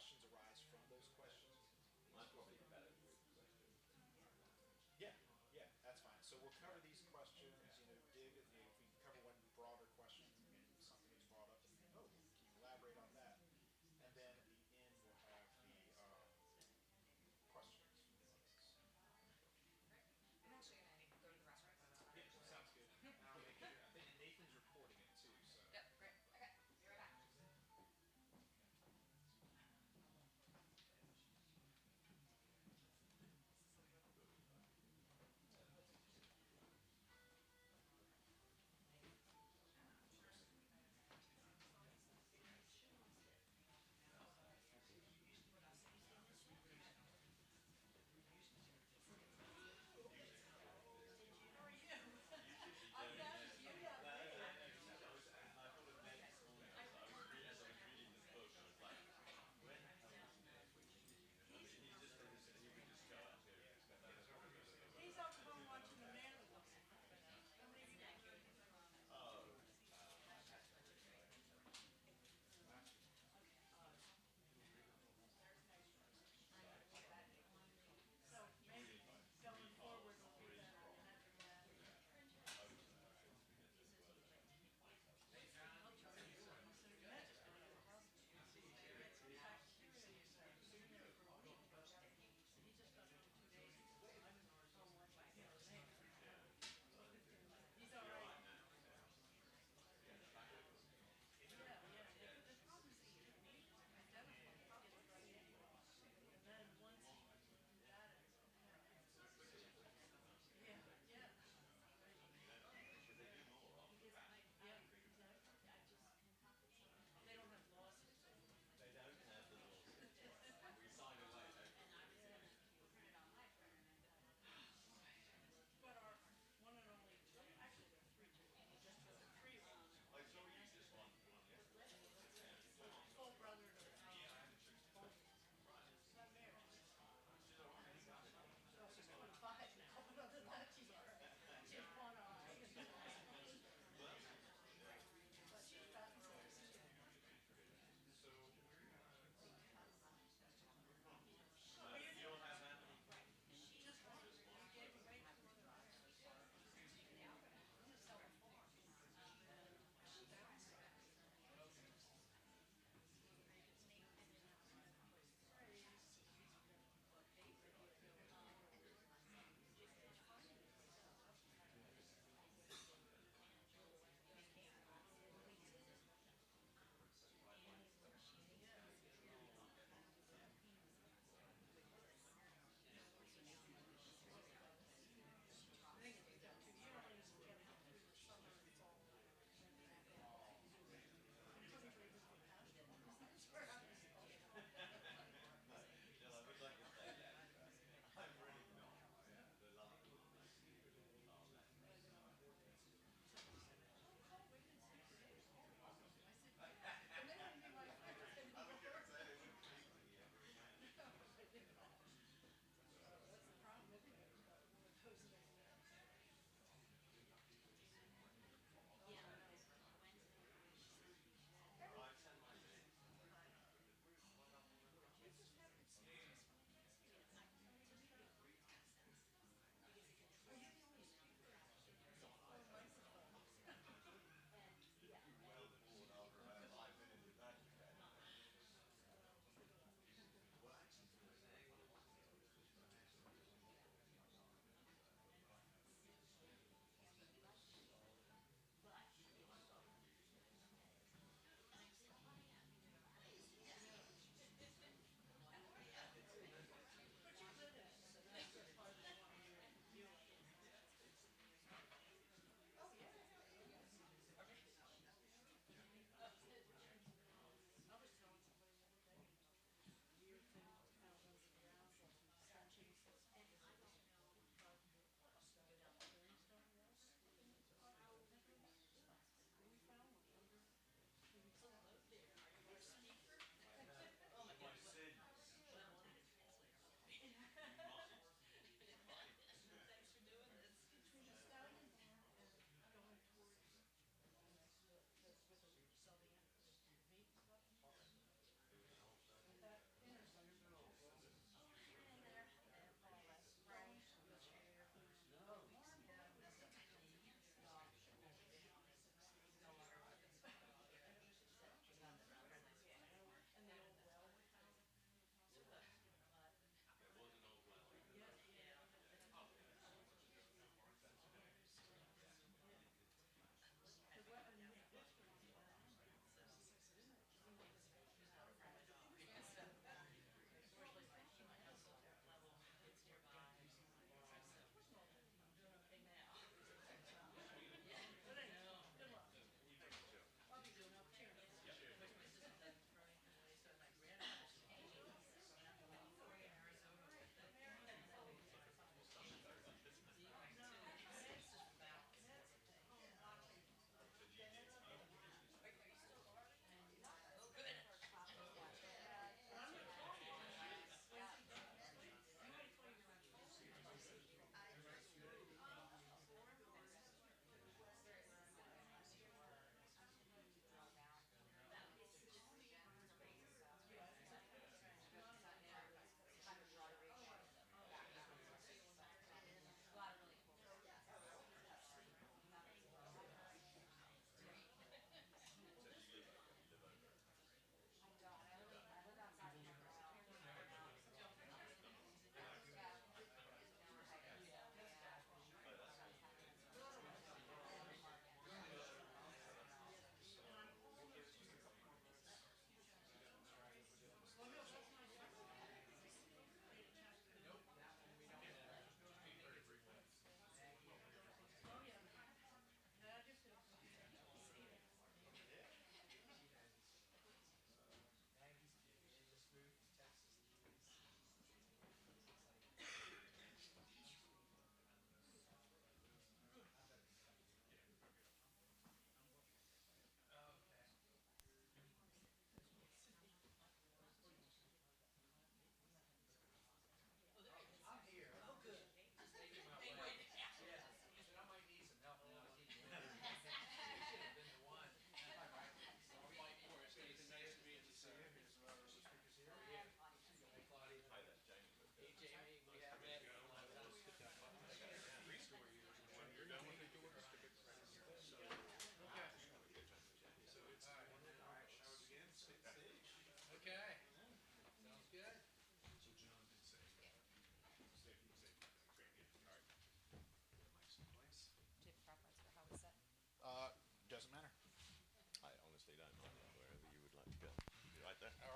questions arise from those questions. Well, that's probably better with question. Yeah, yeah, that's fine. So we'll cover these questions, if we cover one broader question and something is brought up, and oh, can you elaborate on that? And then at the end, we'll have the questions. Great. I'm actually gonna go to the restroom. Yeah, sounds good. And I'll make sure, I think Nathan's recording it too, so. Yep, great. Okay, be right back.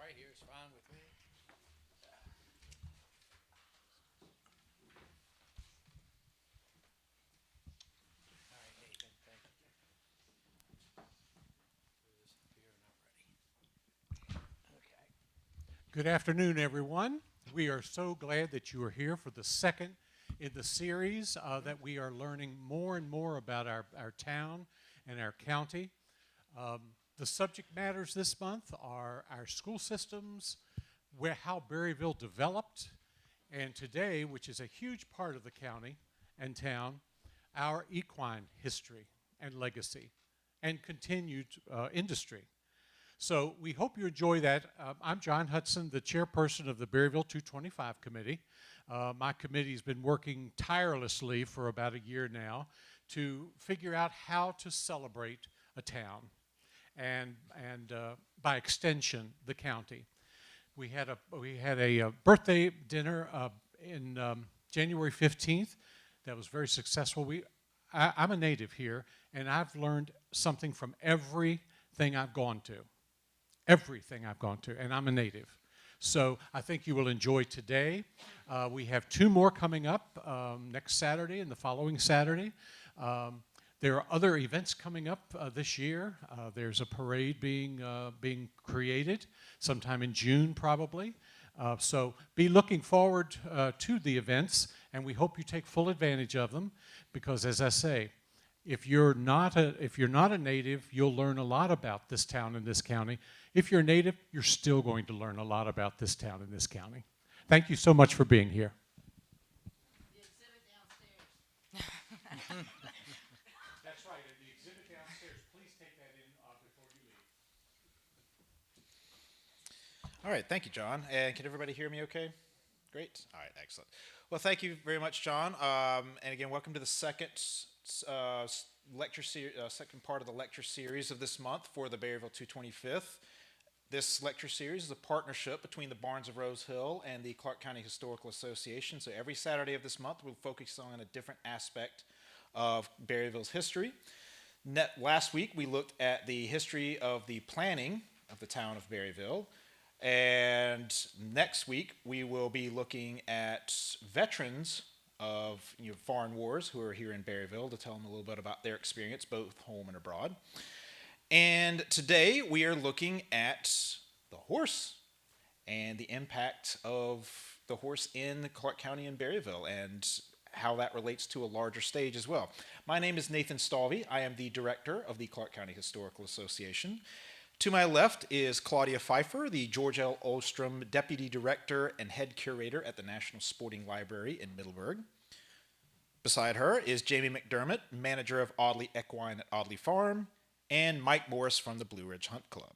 Right here is fine with me. All right, Nathan, thank you. This up here and I'm ready. Okay. Good afternoon, everyone. We are so glad that you are here for the second in the series that we are learning more and more about our town and our county. The subject matters this month are our school systems, how Berryville developed, and today, which is a huge part of the county and town, our equine history and legacy and continued industry. So we hope you enjoy that. I'm John Hudson, the chairperson of the Berryville 225 Committee. My committee has been working tirelessly for about a year now to figure out how to celebrate a town and by extension, the county. We had a birthday dinner in January 15th that was very successful. I'm a native here, and I've learned something from everything I've gone to. Everything I've gone to, and I'm a native. So I think you will enjoy today. We have two more coming up next Saturday and the following Saturday. There are other events coming up this year. There's a parade being created sometime in June, probably. So be looking forward to the events, and we hope you take full advantage of them, because, as I say, if you're not a native, you'll learn a lot about this town and this county. If you're a native, you're still going to learn a lot about this town and this county. Thank you so much for being here. The exhibit downstairs. That's right, and the exhibit downstairs, please take that in before you leave. All right, thank you, John. And can everybody hear me okay? Great. All right, excellent. Well, thank you very much, John. And again, welcome to the second second part of the lecture series of this month for the Berryville 225th. This lecture series is a partnership between the Barns of Rose Hill and the Clarke County Historical Association. So every Saturday of this month, we'll focus on a different aspect of Berryville's history. Last week, we looked at the history of the planning of the town of Berryville. And next week, we will be looking at veterans of foreign wars who are here in Berryville to tell them a little bit about their experience, both home and abroad. And today, we are looking at the horse and the impact of the horse in Clarke County and Berryville, and how that relates to a larger stage as well. My name is Nathan Stalvey. I am the director of the Clarke County Historical Association. To my left is Claudia Pfeiffer, the George L. Ostrom Deputy Director and Head Curator at the National Sporting Library in Middleburg. Beside her is Jamie McDiarmid, Manager of Audley Equestrian at Audley Farm, and Mike Morris from the Blue Ridge Hunt Club.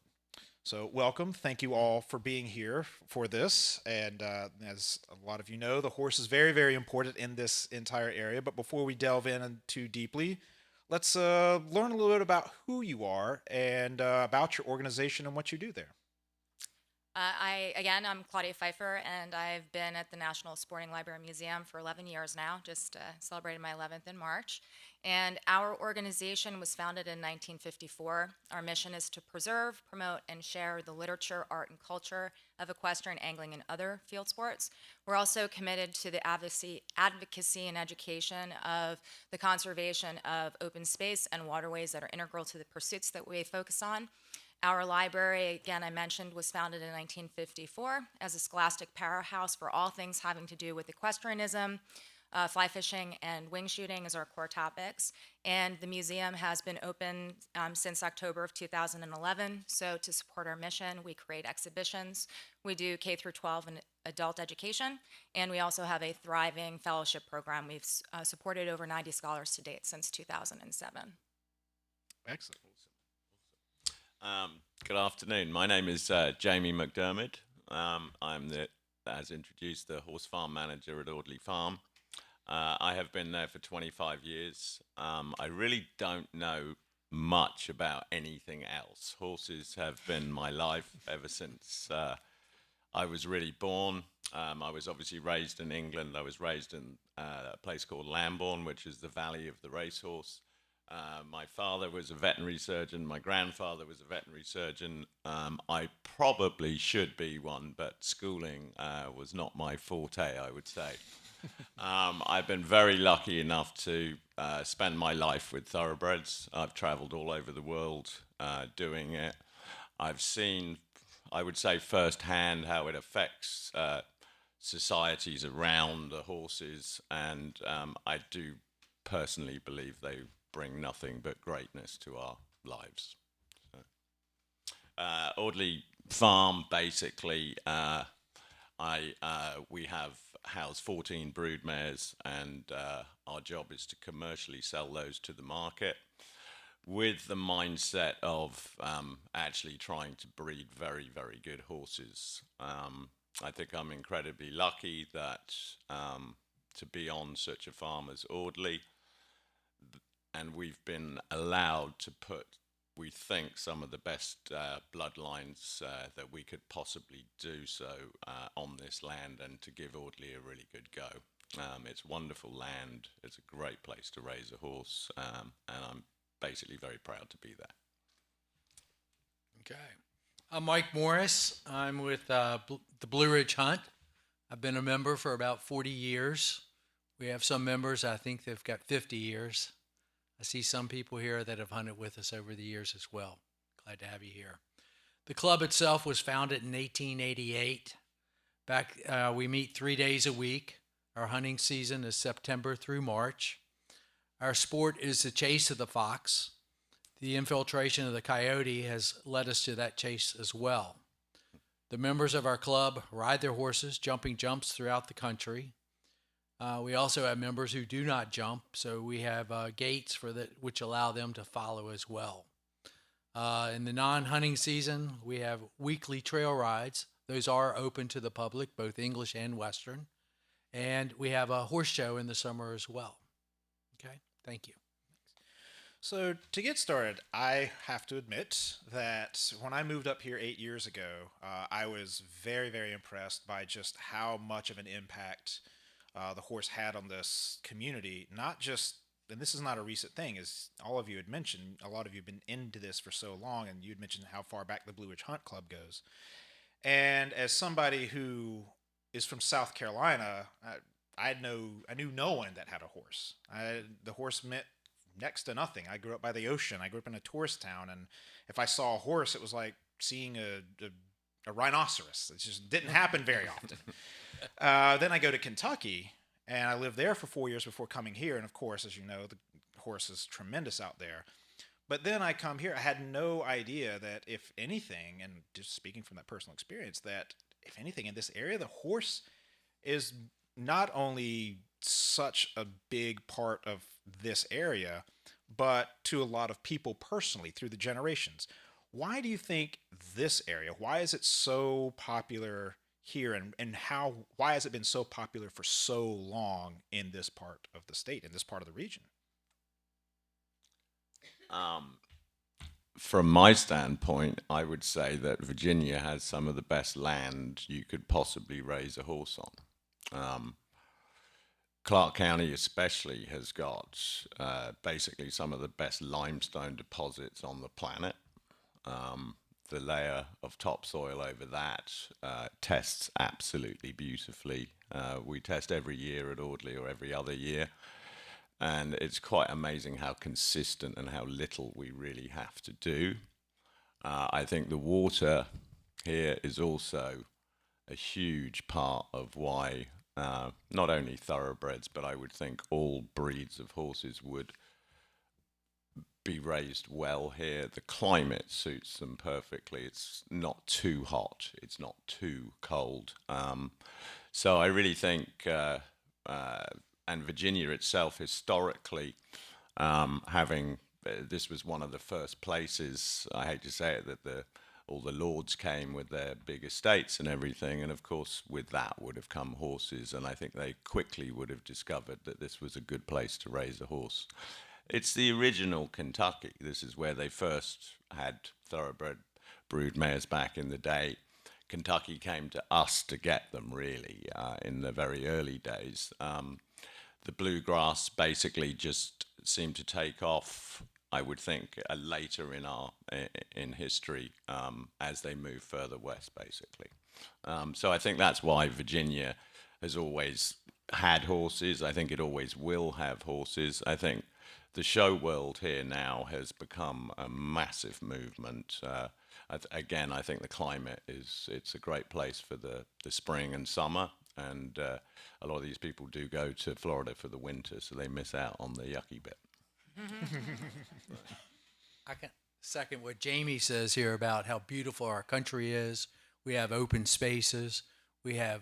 So welcome. Thank you all for being here for this. And as a lot of you know, the horse is very, very important in this entire area. But before we delve in too deeply, let's learn a little bit about who you are and about your organization and what you do there. I'm Claudia Pfeiffer, and I've been at the National Sporting Library Museum for 11 years now, just celebrated my 11th in March. And our organization was founded in 1954. Our mission is to preserve, promote, and share the literature, art, and culture of equestrian, angling, and other field sports. We're also committed to the advocacy and education of the conservation of open space and waterways that are integral to the pursuits that we focus on. Our library, again, I mentioned, was founded in 1954 as a scholastic powerhouse for all things having to do with equestrianism. Fly fishing and wing shooting is our core topics. And the museum has been open since October of 2011. So to support our mission, we create exhibitions. We do K through 12 and adult education. And we also have a thriving fellowship program. We've supported over 90 scholars to date since 2007. Excellent. Good afternoon. My name is Jamie McDiarmid. I'm as introduced, the horse farm manager at Audley Farm. I have been there for 25 years. I really don't know much about anything else. Horses have been my life ever since I was really born. I was obviously raised in England. I was raised in a place called Lambourne, which is the valley of the racehorse. My father was a veterinary surgeon. My grandfather was a veterinary surgeon. I probably should be one, but schooling was not my forte, I would say. I've been very lucky enough to spend my life with thoroughbreds. I've traveled all over the world doing it. I've seen, I would say firsthand, how it affects societies around the horses, and I do personally believe they bring nothing but greatness to our lives. So, Audley Farm, basically, we have housed 14 brood mares, and our job is to commercially sell those to the market with the mindset of actually trying to breed very, very good horses. I think I'm incredibly lucky that to be on such a farm as Audley, and we've been allowed to put, we think, some of the best bloodlines that we could possibly do so on this land, and to give Audley a really good go. It's wonderful land, it's a great place to raise a horse, and I'm basically very proud to be there. Okay. I'm Mike Morris. I'm with the Blue Ridge Hunt. I've been a member for about 40 years. We have some members, I think they've got 50 years. I see some people here that have hunted with us over the years as well. Glad to have you here. The club itself was founded in 1888. We meet 3 days a week. Our hunting season is September through March. Our sport is the chase of the fox. The infiltration of the coyote has led us to that chase as well. The members of our club ride their horses, jumping jumps throughout the country. We also have members who do not jump, so we have gates which allow them to follow as well. In the non-hunting season, we have weekly trail rides. Those are open to the public, both English and Western. And we have a horse show in the summer as well. Okay, thank you. So to get started, I have to admit that when I moved up here 8 years ago, I was very, very impressed by just how much of an impact the horse had on this community. Not just, and this is not a recent thing, as all of you had mentioned, a lot of you have been into this for so long, and you had mentioned how far back the Blue Ridge Hunt Club goes. And as somebody who is from South Carolina, I knew no one that had a horse. The horse meant next to nothing. I grew up by the ocean. I grew up in a tourist town, and if I saw a horse, it was like seeing a rhinoceros. It just didn't happen very often. Then I go to Kentucky, and I lived there for 4 years before coming here. And of course, as you know, the horse is tremendous out there. But then I come here, I had no idea that if anything, and just speaking from that personal experience, that if anything in this area, the horse is not only such a big part of this area, but to a lot of people personally through the generations. Why do you think this area, why is it so popular here, and why has it been so popular for so long in this part of the state, in this part of the region? From my standpoint, I would say that Virginia has some of the best land you could possibly raise a horse on. Clarke County especially has got basically some of the best limestone deposits on the planet. The layer of topsoil over that tests absolutely beautifully. We test every year at Audley, or every other year, and it's quite amazing how consistent and how little we really have to do. I think the water here is also a huge part of why not only thoroughbreds, but I would think all breeds of horses would be raised well here. The climate suits them perfectly. It's not too hot, it's not too cold. So I really think, and Virginia itself historically, this was one of the first places, I hate to say it, that all the lords came with their big estates and everything, and of course with that would have come horses, and I think they quickly would have discovered that this was a good place to raise a horse. It's the original Kentucky. This is where they first had thoroughbred brood mares back in the day. Kentucky came to us to get them, really, in the very early days. the bluegrass basically just seemed to take off, I would think, later in history as they move further west, basically. So I think that's why Virginia has always had horses. I think it always will have horses. I think the show world here now has become a massive movement. Again, I think the climate it's a great place for the spring and summer, and a lot of these people do go to Florida for the winter, so they miss out on the yucky bit. I can second what Jamie says here about how beautiful our country is. We have open spaces. We have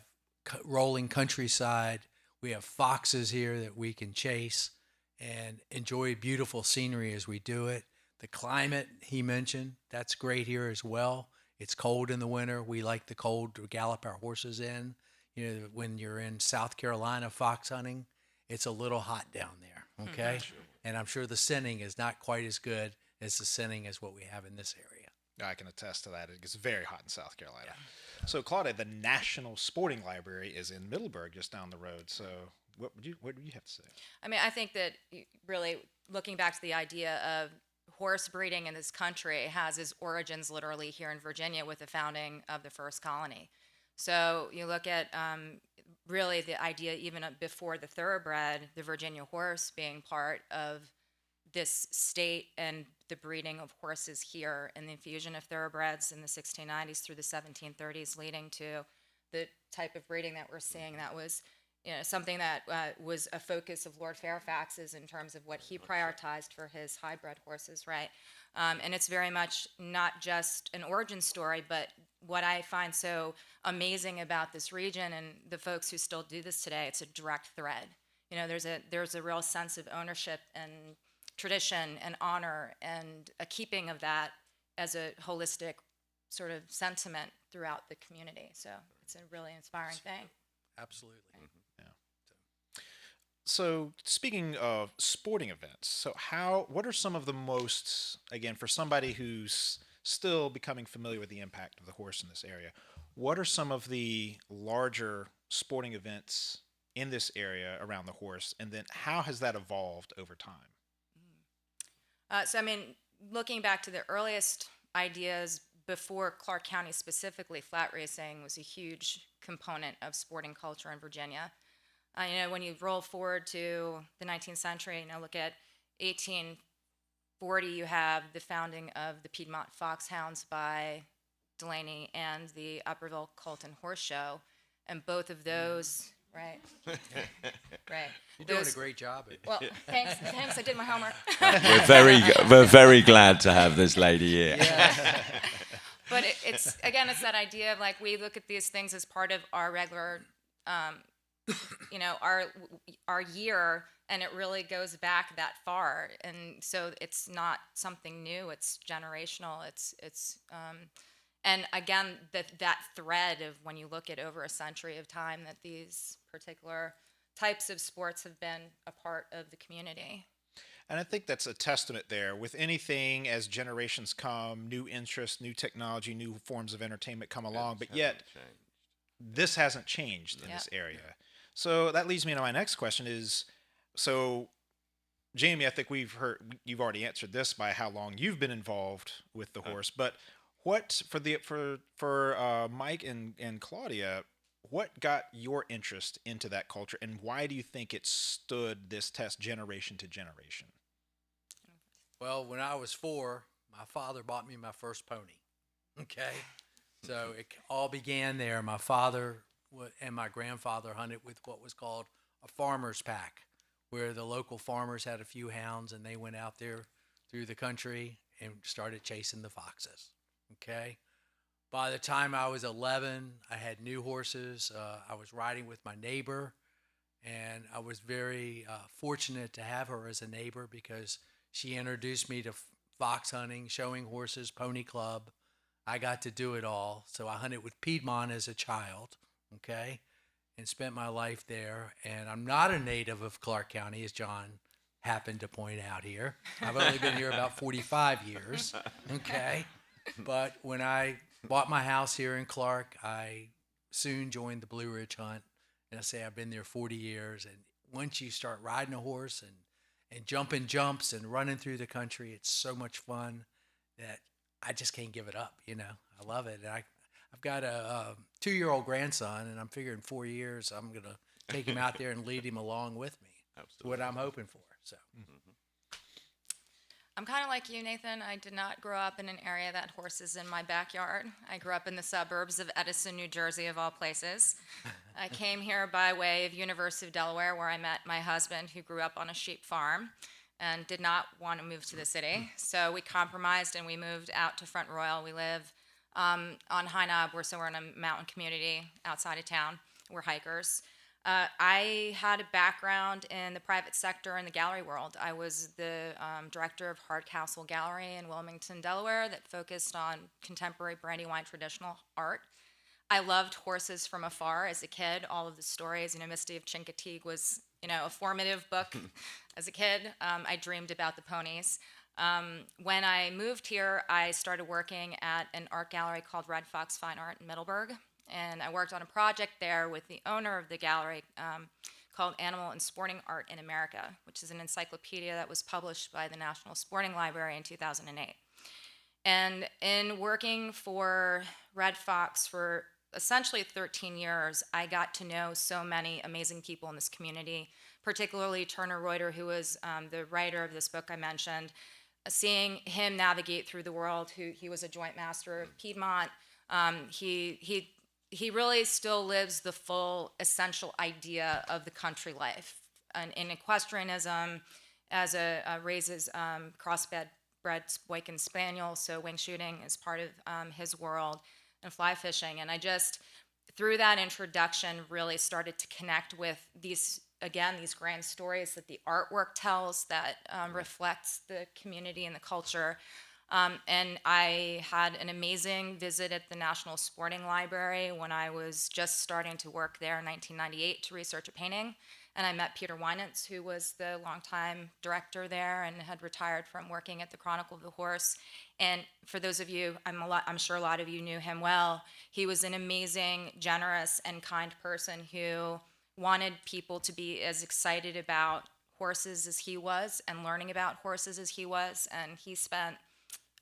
rolling countryside. We have foxes here that we can chase and enjoy beautiful scenery as we do it. The climate he mentioned, that's great here as well. It's cold in the winter. We like the cold to gallop our horses in. You know, when you're in South Carolina fox hunting, it's a little hot down there, okay? And I'm sure the scenting is not quite as good as the scenting as what we have in this area. I can attest to that. It gets very hot in South Carolina. Yeah. So, Claudia, the National Sporting Library is in Middleburg, just down the road. So, what do you have to say? I mean, I think that really looking back to the idea of horse breeding in this country has its origins literally here in Virginia with the founding of the first colony. So you look at really the idea even before the thoroughbred, the Virginia horse being part of this state and the breeding of horses here and the infusion of thoroughbreds in the 1690s through the 1730s leading to the type of breeding that we're seeing. That was something that was a focus of Lord Fairfax's in terms of what he prioritized for his high-bred horses, right? And it's very much not just an origin story, but what I find so amazing about this region and the folks who still do this today, it's a direct thread. You know, there's a real sense of ownership and tradition and honor and a keeping of that as a holistic sort of sentiment throughout the community. So it's a really inspiring thing. Absolutely. So, speaking of sporting events, what are some of the most, again, for somebody who's still becoming familiar with the impact of the horse in this area, what are some of the larger sporting events in this area around the horse, and then how has that evolved over time? So, I mean, looking back to the earliest ideas before Clarke County specifically, flat racing was a huge component of sporting culture in Virginia. When you roll forward to the 19th century, look at 1840, you have the founding of the Piedmont Foxhounds by Delaney and the Upperville Colton Horse Show, and both of those, right? Right. You're doing a great job at it. Well, thanks. I did my homework. We're very glad to have this lady here. Yeah. But it's that idea of like we look at these things as part of our regular, our year, and it really goes back that far. And so it's not something new. It's generational. And again, that thread of when you look at over a century of time that these particular types of sports have been a part of the community. And I think that's a testament there. With anything, as generations come, new interests, new technology, new forms of entertainment come along, but yet this hasn't changed in this area. So that leads me to my next question is, so Jamie, I think you've already answered this by how long you've been involved with the horse, but what for Mike and Claudia, what got your interest into that culture, and why do you think it stood this test generation to generation? Well, when I was 4, my father bought me my first pony. Okay, so it all began there. My father and my grandfather hunted with what was called a farmer's pack, where the local farmers had a few hounds and they went out there through the country and started chasing the foxes. Okay. By the time I was 11, I had new horses. I was riding with my neighbor, and I was very fortunate to have her as a neighbor because she introduced me to fox hunting, showing horses, pony club. I got to do it all. So I hunted with Piedmont as a child, okay, and spent my life there. And I'm not a native of Clarke County, as John happened to point out here. I've only been here about 45 years, okay. But when I bought my house here in Clarke, I soon joined the Blue Ridge Hunt. And I say I've been there 40 years. And once you start riding a horse and jumping jumps and running through the country, it's so much fun that I just can't give it up. I love it. And I've got a 2-year-old grandson, and I'm figuring 4 years I'm going to take him out there and lead him along with me. That's what I'm hoping for. So. I'm kind of like you, Nathan. I did not grow up in an area that had horses in my backyard. I grew up in the suburbs of Edison, New Jersey, of all places. I came here by way of University of Delaware, where I met my husband, who grew up on a sheep farm and did not want to move to the city. So we compromised and we moved out to Front Royal. We live on High Knob. We're in a mountain community outside of town. We're hikers. I had a background in the private sector in the gallery world. I was the director of Hardcastle Gallery in Wilmington, Delaware, that focused on contemporary Brandywine traditional art. I loved horses from afar as a kid. All of the stories, Misty of Chincoteague was, a formative book as a kid. I dreamed about the ponies. When I moved here, I started working at an art gallery called Red Fox Fine Art in Middleburg. And I worked on a project there with the owner of the gallery called Animal and Sporting Art in America, which is an encyclopedia that was published by the National Sporting Library in 2008. And in working for Red Fox for essentially 13 years, I got to know so many amazing people in this community, particularly Turner Reuter, who was the writer of this book I mentioned. Seeing him navigate through the world, he was a joint master of Piedmont. He really still lives the full essential idea of the country life. And in equestrianism, as raises crossbred Boykin Spaniel, so wing shooting is part of his world, and fly fishing. And I just, through that introduction, really started to connect with these grand stories that the artwork tells that reflects the community and the culture. And I had an amazing visit at the National Sporting Library when I was just starting to work there in 1998 to research a painting. And I met Peter Weinitz, who was the longtime director there and had retired from working at the Chronicle of the Horse. And for those of you, I'm sure a lot of you knew him well. He was an amazing, generous, and kind person who wanted people to be as excited about horses as he was and learning about horses as he was. And he spent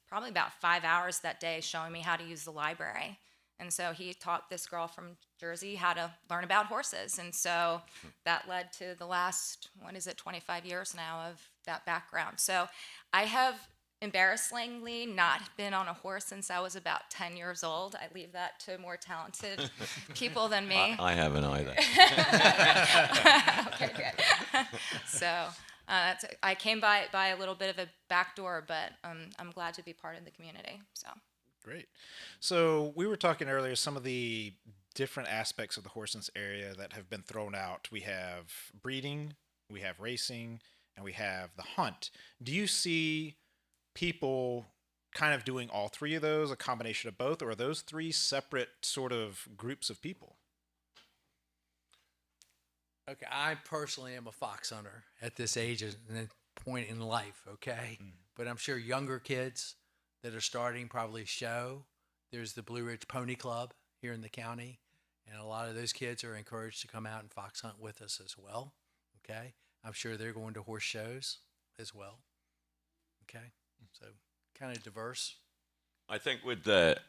probably about 5 hours that day showing me how to use the library. And so he taught this girl from Jersey how to learn about horses. And so that led to the last, 25 years now of that background. So I have embarrassingly not been on a horse since I was about 10 years old. I leave that to more talented people than me. I haven't either. Okay, good. So I came by a little bit of a back door, but I'm glad to be part of the community. So great. So we were talking earlier some of the different aspects of the horse in this area that have been thrown out. We have breeding, we have racing, and we have the hunt. Do you see people kind of doing all three of those, a combination of both, or are those three separate sort of groups of people? Okay, I personally am a fox hunter at this age and point in life, okay? But I'm sure younger kids that are starting probably show. There's the Blue Ridge Pony Club here in the county, and a lot of those kids are encouraged to come out and fox hunt with us as well, okay? I'm sure they're going to horse shows as well, okay? So kind of diverse. I think with the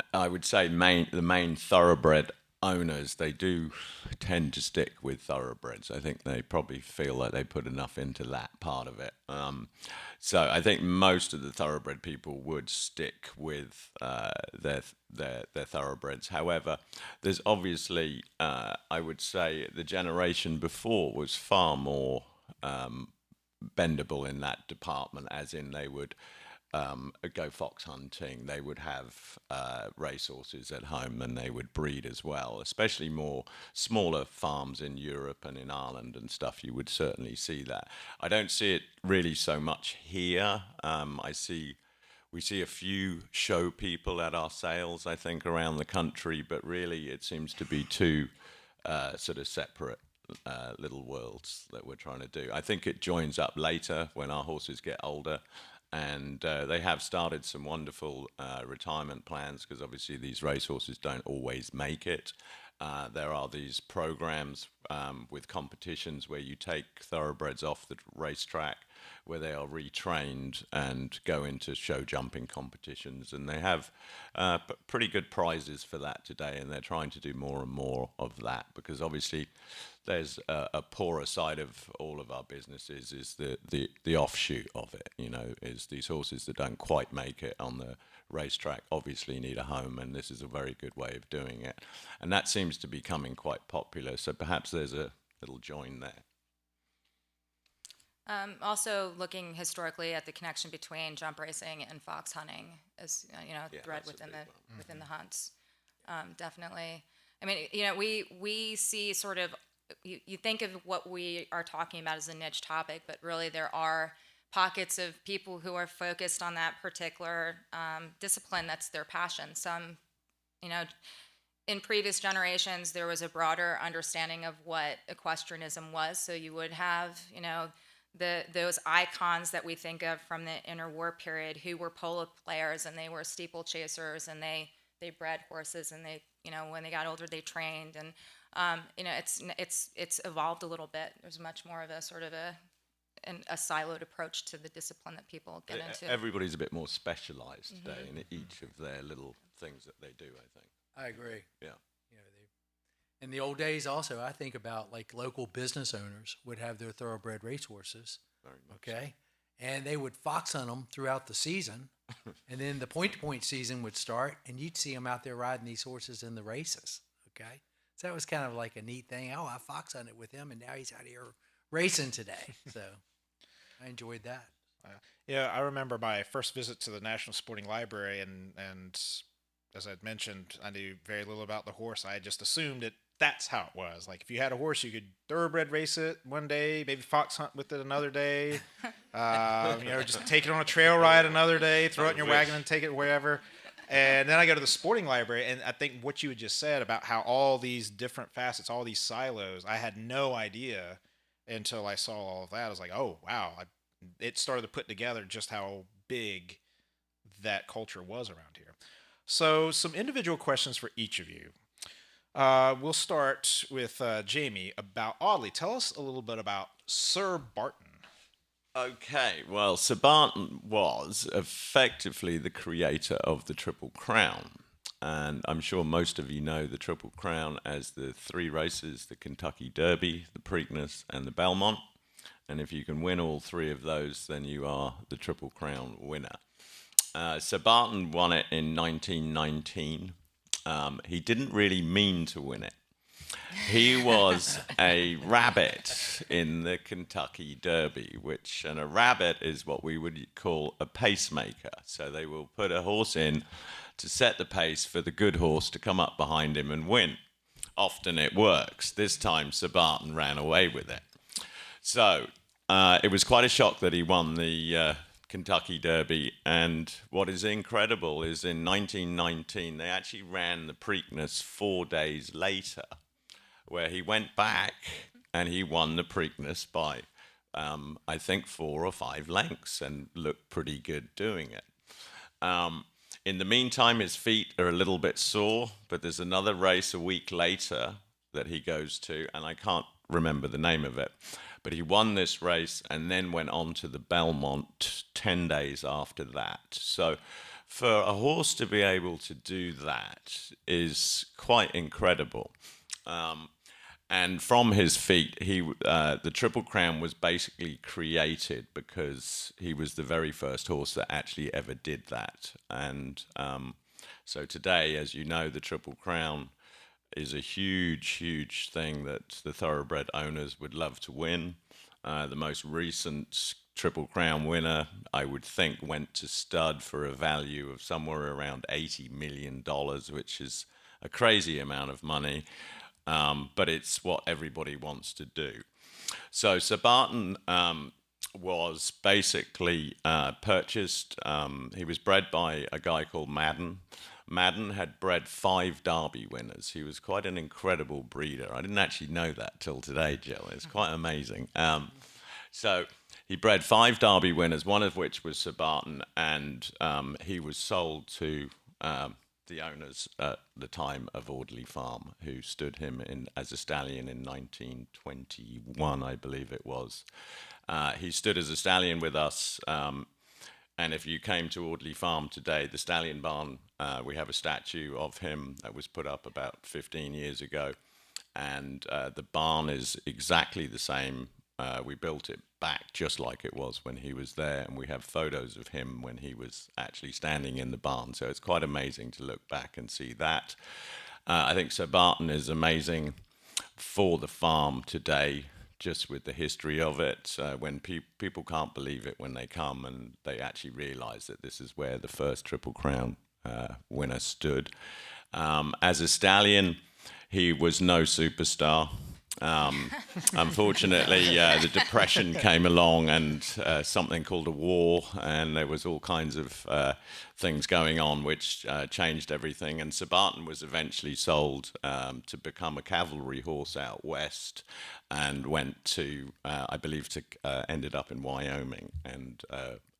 main thoroughbred owners, they do tend to stick with thoroughbreds. I think they probably feel like they put enough into that part of it. So I think most of the thoroughbred people would stick with their thoroughbreds. However, there's obviously, I would say, the generation before was far more bendable in that department, as in they would go fox hunting, they would have racehorses at home, and they would breed as well, especially more smaller farms in Europe and in Ireland and stuff. You would certainly see that. I don't see it really so much here. We see a few show people at our sales, I think, around the country, but really it seems to be two sort of separate little worlds that we're trying to do. I think it joins up later when our horses get older. And they have started some wonderful retirement plans, because obviously these racehorses don't always make it. There are these programs with competitions where you take thoroughbreds off the racetrack, where they are retrained and go into show jumping competitions, and they have pretty good prizes for that today, and they're trying to do more and more of that, because obviously there's a poorer side of all of our businesses is the offshoot of it, is these horses that don't quite make it on the racetrack obviously need a home, and this is a very good way of doing it, and that seems to be becoming quite popular, so perhaps there's a little join there. Also looking historically at the connection between jump racing and fox hunting as thread within the hunts. Definitely. I mean, we see sort of, you think of what we are talking about as a niche topic, but really there are pockets of people who are focused on that particular discipline. That's their passion. Some, in previous generations, there was a broader understanding of what equestrianism was. So you would have, those icons that we think of from the interwar period who were polo players, and they were steeplechasers, and they bred horses, and they, when they got older, they trained. And, it's evolved a little bit. There's much more of a sort of a siloed approach to the discipline that people get into. Everybody's a bit more specialized today in each of their little things that they do, I think. I agree. Yeah. In the old days also, I think about like local business owners would have their thoroughbred racehorses. Very much. Okay. And they would fox hunt them throughout the season. And then the point-to-point season would start, and you'd see them out there riding these horses in the races. Okay. So that was kind of like a neat thing. Oh, I fox hunted with him, and now he's out here racing today. So I enjoyed that. Yeah, I remember my first visit to the National Sporting Library, and as I'd mentioned, I knew very little about the horse. I just assumed that's how it was. Like, if you had a horse, you could thoroughbred race it one day, maybe fox hunt with it another day, just take it on a trail ride another day, throw it in your wagon and take it wherever. And then I go to the sporting library, and I think what you had just said about how all these different facets, all these silos, I had no idea until I saw all of that. I was like, oh, wow. It started to put together just how big that culture was around here. So some individual questions for each of you. We'll start with Jamie about Audley. Tell us a little bit about Sir Barton. Okay, well, Sir Barton was effectively the creator of the Triple Crown. And I'm sure most of you know the Triple Crown as the three races, the Kentucky Derby, the Preakness, and the Belmont. And if you can win all three of those, then you are the Triple Crown winner. Sir Barton won it in 1919. He didn't really mean to win it. He was a rabbit in the Kentucky Derby, and a rabbit is what we would call a pacemaker. So they will put a horse in to set the pace for the good horse to come up behind him and win. Often it works. This time Sir Barton ran away with it. So it was quite a shock that he won the Kentucky Derby, and what is incredible is in 1919 they actually ran the Preakness 4 days later, where he went back and he won the Preakness by I think 4 or 5 lengths and looked pretty good doing it. In the meantime, his feet are a little bit sore, but there's another race a week later that he goes to, and I can't remember the name of it. But he won this race and then went on to the Belmont 10 days after that. So for a horse to be able to do that is quite incredible. And from his feet, the Triple Crown was basically created because he was the very first horse that actually ever did that. And so today, as you know, the Triple Crown is a huge, huge thing that the thoroughbred owners would love to win. The most recent Triple Crown winner, I would think, went to stud for a value of somewhere around $80 million, which is a crazy amount of money, but it's what everybody wants to do. So Sir Barton was basically purchased. He was bred by a guy called Madden. Madden had bred 5 Derby winners. He was quite an incredible breeder. I didn't actually know that till today, Jill. It's quite amazing. So he bred 5 Derby winners, one of which was Sir Barton, and he was sold to the owners at the time of Audley Farm, who stood him in as a stallion in 1921, I believe it was. He stood as a stallion with us, and if you came to Audley Farm today, the Stallion Barn, we have a statue of him that was put up about 15 years ago, and the barn is exactly the same. We built it back just like it was when he was there, and we have photos of him when he was actually standing in the barn. So it's quite amazing to look back and see that. I think Sir Barton is amazing for the farm today, just with the history of it. When people can't believe it when they come and they actually realise that this is where the first Triple Crown winner stood. As a stallion, he was no superstar. Unfortunately, the Depression came along and something called a war, and there was all kinds of things going on which changed everything. And Sir Barton was eventually sold to become a cavalry horse out west, and went to, I believe, ended up in Wyoming, and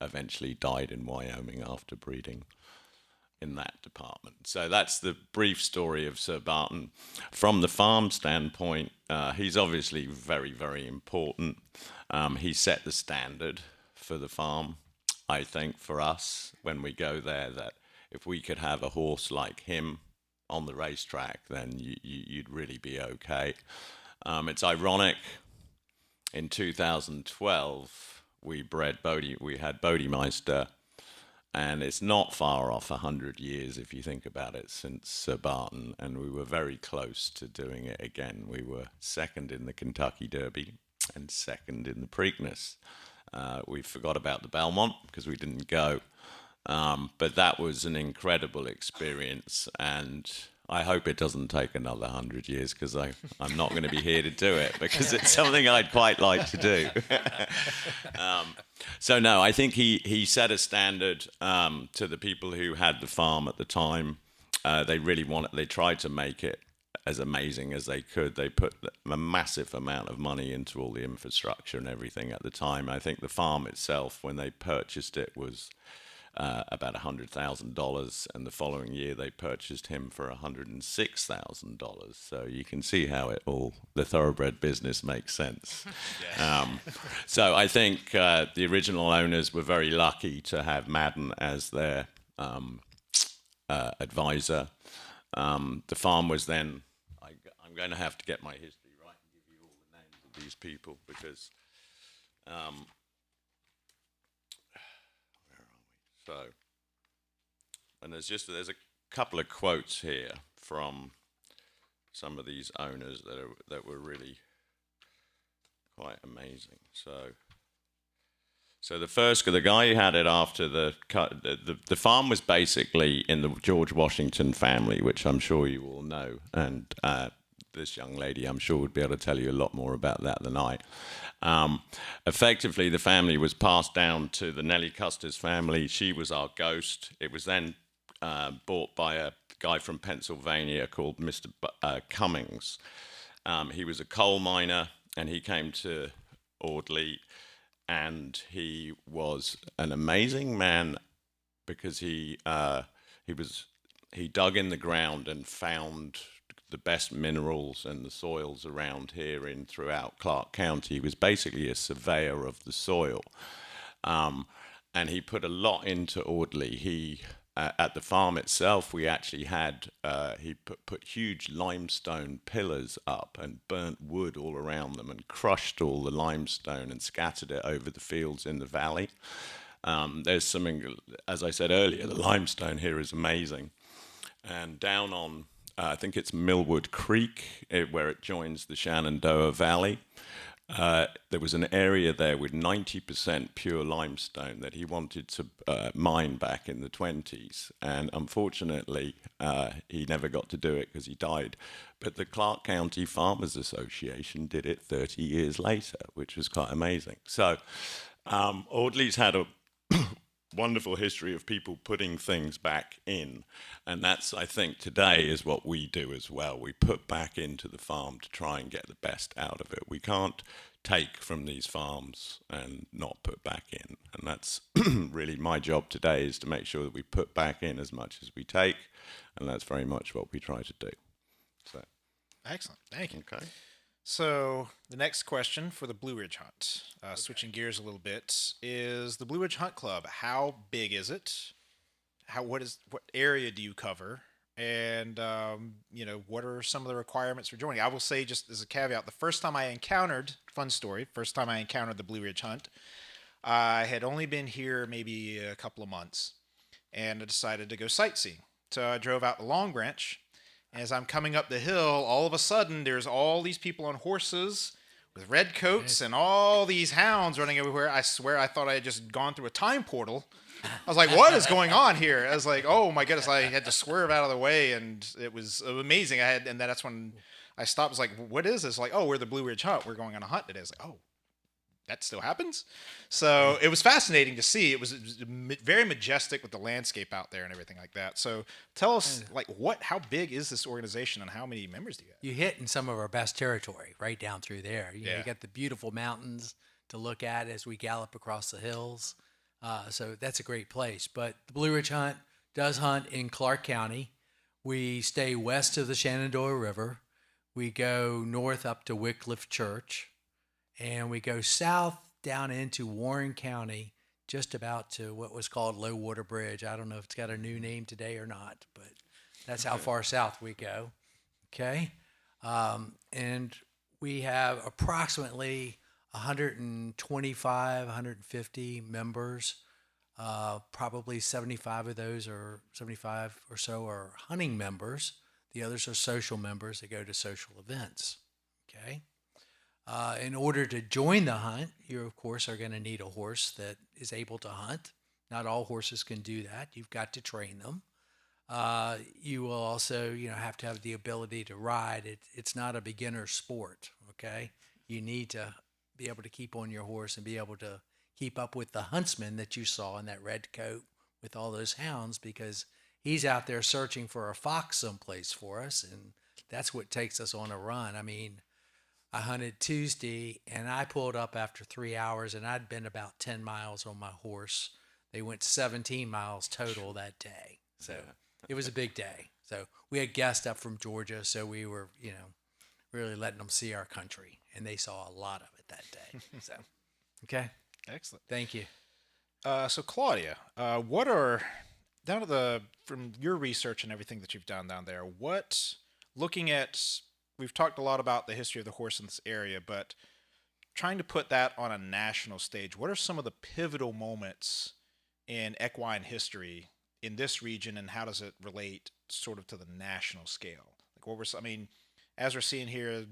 eventually died in Wyoming after breeding in that department. So that's the brief story of Sir Barton. From the farm standpoint, he's obviously very, very important. He set the standard for the farm, I think, for us when we go there, that if we could have a horse like him on the racetrack, then you'd really be okay. It's ironic, in 2012, we had Bodemeister, and it's not far off 100 years, if you think about it, since Sir Barton, and we were very close to doing it again. We were second in the Kentucky Derby and second in the Preakness. We forgot about the Belmont because we didn't go, but that was an incredible experience, and I hope it doesn't take another 100 years, because I'm not going to be here to do it, because it's something I'd quite like to do. So no, I think he set a standard to the people who had the farm at the time. They tried to make it as amazing as they could. They put a massive amount of money into all the infrastructure and everything at the time. I think the farm itself, when they purchased it, was about $100,000, and the following year they purchased him for $106,000. So you can see how the thoroughbred business makes sense. So I think the original owners were very lucky to have Madden as their advisor. The farm was then, I'm going to have to get my history right and give you all the names of these people, because so, and there's a couple of quotes here from some of these owners that were really quite amazing. So the guy who had it after the farm was basically in the George Washington family, which I'm sure you all know, and this young lady, I'm sure, would be able to tell you a lot more about that than I. Effectively, the family was passed down to the Nellie Custer's family. She was our ghost. It was then bought by a guy from Pennsylvania called Mr. Cummings. He was a coal miner, and he came to Audley, and he was an amazing man, because he dug in the ground and found the best minerals and the soils around here throughout Clarke County. He was basically a surveyor of the soil, and he put a lot into Audley. At the farm itself, we actually had he put huge limestone pillars up and burnt wood all around them and crushed all the limestone and scattered it over the fields in the valley. There's something, as I said earlier, the limestone here is amazing, and down on I think it's Millwood Creek, where it joins the Shenandoah Valley. There was an area there with 90% pure limestone that he wanted to mine back in the 20s. And unfortunately, he never got to do it because he died. But the Clarke County Farmers Association did it 30 years later, which was quite amazing. So Audley's had a wonderful history of people putting things back in, and that's, I think, today is what we do as well. We put back into the farm to try and get the best out of it. We can't take from these farms and not put back in. And that's really my job today, is to make sure that we put back in as much as we take, and that's very much what we try to do. So, Excellent. Thank you. okay. So the next question for the Blue Ridge Hunt, switching gears a little bit, is the Blue Ridge Hunt Club. How big is it? What area do you cover? And what are some of the requirements for joining? I will say, just as a caveat, the first time I encountered the Blue Ridge Hunt, I had only been here maybe a couple of months, and I decided to go sightseeing. So I drove out to Long Branch. As I'm coming up the hill, all of a sudden, there's all these people on horses with red coats and all these hounds running everywhere. I swear I thought I had just gone through a time portal. I was like, what is going on here? I was like, oh my goodness, I had to swerve out of the way, and it was amazing. And that's when I stopped. I was like, what is this? Like, oh, we're the Blue Ridge Hunt. We're going on a hunt today. I was like, oh, that still happens? So it was fascinating to see. It was very majestic with the landscape out there and everything like that. So tell us, how big is this organization and how many members do you have? You hit in some of our best territory right down through there. You got the beautiful mountains to look at as we gallop across the hills. So that's a great place. But the Blue Ridge Hunt does hunt in Clarke County. We stay west of the Shenandoah River. We go north up to Wycliffe Church. And we go south down into Warren County, just about to what was called Low Water Bridge. I don't know if it's got a new name today or not, but that's how far south we go. Okay? And we have approximately 125, 150 members. Probably 75 or so are hunting members. The others are social members that go to social events. Okay? In order to join the hunt, you, of course, are going to need a horse that is able to hunt. Not all horses can do that. You've got to train them. You will also, have to have the ability to ride. It's not a beginner sport, okay? You need to be able to keep on your horse and be able to keep up with the huntsman that you saw in that red coat with all those hounds, because he's out there searching for a fox someplace for us, and that's what takes us on a run. I mean, I hunted Tuesday, and I pulled up after 3 hours, and I'd been about 10 miles on my horse. They went 17 miles total that day. So it was a big day. So we had guests up from Georgia, so we were, really letting them see our country, and they saw a lot of it that day. So, okay. Excellent. Thank you. So Claudia, from your research and everything that you've done down there, we've talked a lot about the history of the horse in this area, but trying to put that on a national stage, what are some of the pivotal moments in equine history in this region, and how does it relate sort of to the national scale? As we're seeing here,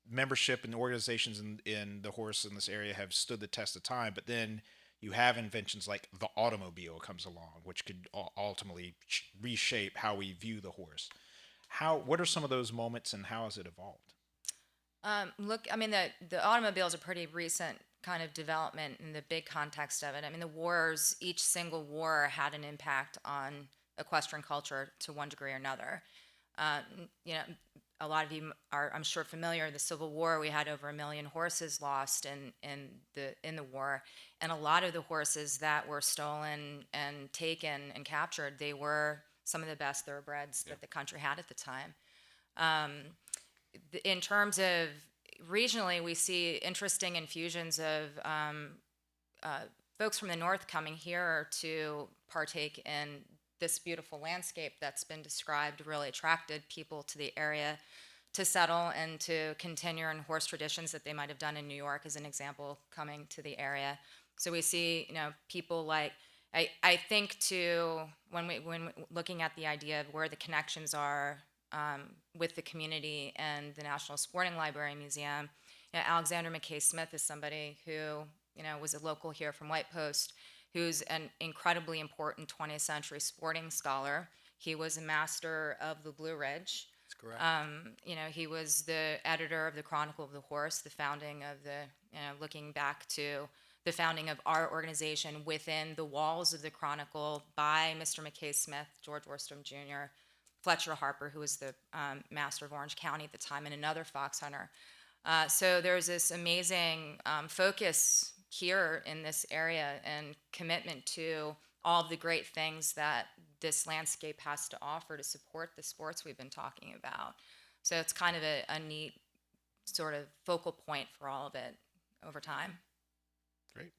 membership and organizations in the horse in this area have stood the test of time, but then you have inventions like the automobile comes along, which could ultimately reshape how we view the horse. What are some of those moments, and how has it evolved? The automobile is a pretty recent kind of development in the big context of it. I mean, the wars, each single war had an impact on equestrian culture to one degree or another. A lot of you are, I'm sure, familiar. The Civil War, we had over 1 million horses lost in the war, and a lot of the horses that were stolen and taken and captured, they were some of the best thoroughbreds that the country had at the time. In terms of regionally, we see interesting infusions of folks from the north coming here to partake in this beautiful landscape that's been described, really attracted people to the area to settle and to continue in horse traditions that they might have done in New York, as an example, coming to the area. So we see, people like, I think too, when looking at the idea of where the connections are with the community and the National Sporting Library Museum, Alexander McKay Smith is somebody who, was a local here from White Post, who's an incredibly important 20th century sporting scholar. He was a master of the Blue Ridge. That's correct. He was the editor of the Chronicle of the Horse, the founding of looking back to the founding of our organization within the walls of the Chronicle by Mr. McKay Smith, George Worstrom Jr., Fletcher Harper, who was the master of Orange County at the time, and another fox hunter. So there's this amazing focus here in this area and commitment to all of the great things that this landscape has to offer to support the sports we've been talking about. So it's kind of a neat sort of focal point for all of it over time. Great.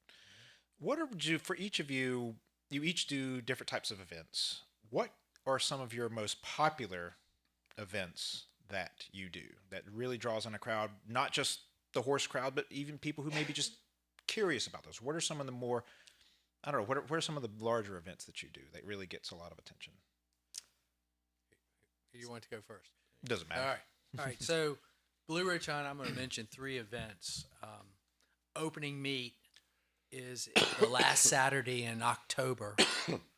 What would you, for each of you, you each do different types of events. What are some of your most popular events that you do that really draws in a crowd, not just the horse crowd, but even people who may be just curious about those? What are some of the more, I don't know, what are some of the larger events that you do that really gets a lot of attention? You want to go first? Doesn't matter. All right. All right. So, Blue Ridge Hunt, I'm going to mention 3 events. Opening meet is the last Saturday in October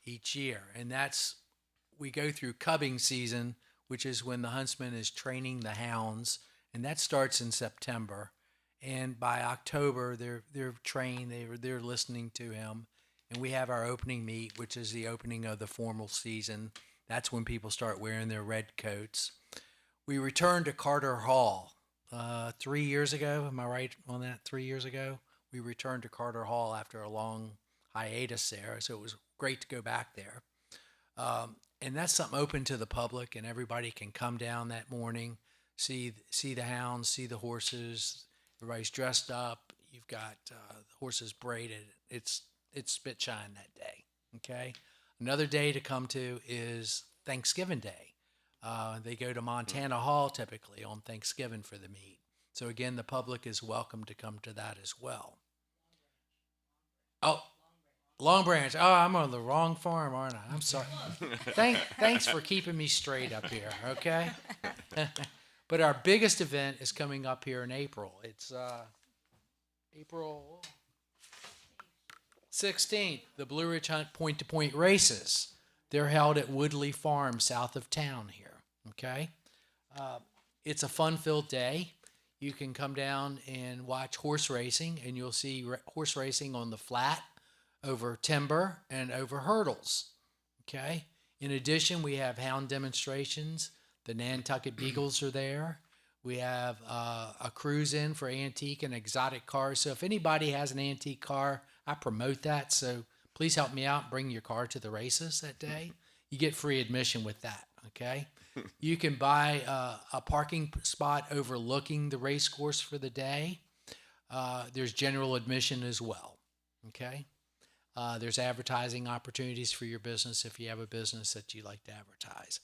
each year. And we go through cubbing season, which is when the huntsman is training the hounds. And that starts in September. And by October, they're trained, they're listening to him. And we have our opening meet, which is the opening of the formal season. That's when people start wearing their red coats. We returned to Carter Hall 3 years ago. Am I right on that? 3 years ago? We returned to Carter Hall after a long hiatus there. So it was great to go back there. And that's something open to the public, and everybody can come down that morning, see the hounds, see the horses. Everybody's dressed up. You've got the horses braided. It's spit shine that day. Okay. Another day to come to is Thanksgiving Day. They go to Montana Hall typically on Thanksgiving for the meet. So again, the public is welcome to come to that as well. Oh, Long Branch. Oh, I'm on the wrong farm, aren't I? I'm sorry. Thanks for keeping me straight up here, okay? But our biggest event is coming up here in April. It's April 16th, the Blue Ridge Hunt point-to-point races. They're held at Woodley Farm south of town here, okay? It's a fun-filled day. You can come down and watch horse racing, and you'll see horse racing on the flat, over timber, and over hurdles, okay? In addition, we have hound demonstrations. The Nantucket Beagles are there. We have a cruise in for antique and exotic cars. So if anybody has an antique car, I promote that. So please help me out and bring your car to the races that day. You get free admission with that, okay? You can buy a parking spot overlooking the race course for the day. There's general admission as well, okay? There's advertising opportunities for your business if you have a business that you like to advertise.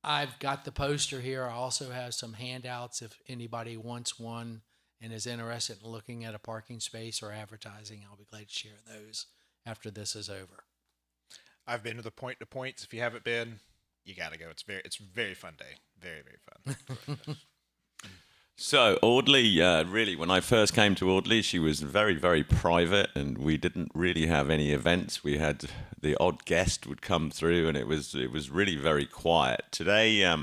I've got the poster here. I also have some handouts if anybody wants one and is interested in looking at a parking space or advertising. I'll be glad to share those after this is over. I've been to the point-to-points. If you haven't been, you got to go. It's a very fun day. Very, very fun. So Audley, really, when I first came to Audley, she was very, very private, and we didn't really have any events. We had the odd guest would come through, and it was really very quiet. Today,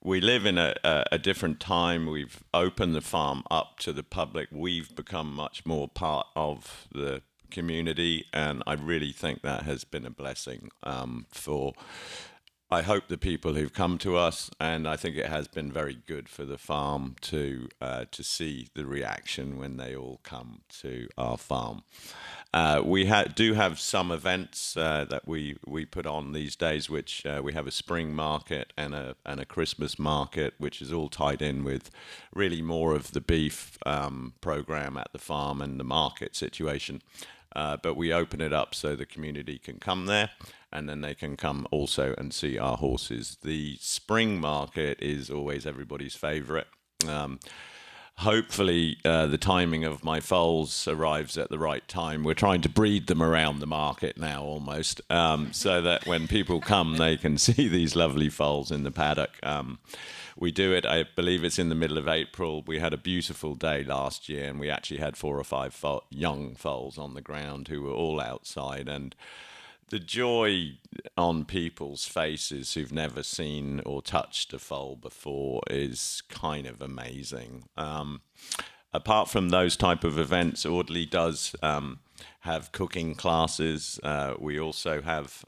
we live in a different time. We've opened the farm up to the public. We've become much more part of the community, and I really think that has been a blessing for, I hope, the people who've come to us, and I think it has been very good for the farm to see the reaction when they all come to our farm. We do have some events that we put on these days, which we have a spring market and a Christmas market, which is all tied in with really more of the beef program at the farm and the market situation. But we open it up so the community can come there, and then they can come also and see our horses. The spring market is always everybody's favorite. Hopefully the timing of my foals arrives at the right time. We're trying to breed them around the market now almost, so that when people come they can see these lovely foals in the paddock. We do it, I believe it's in the middle of April. We had a beautiful day last year, and we actually had 4 or 5 young foals on the ground who were all outside, and the joy on people's faces who've never seen or touched a foal before is kind of amazing. Apart from those type of events, Audley does have cooking classes. We also have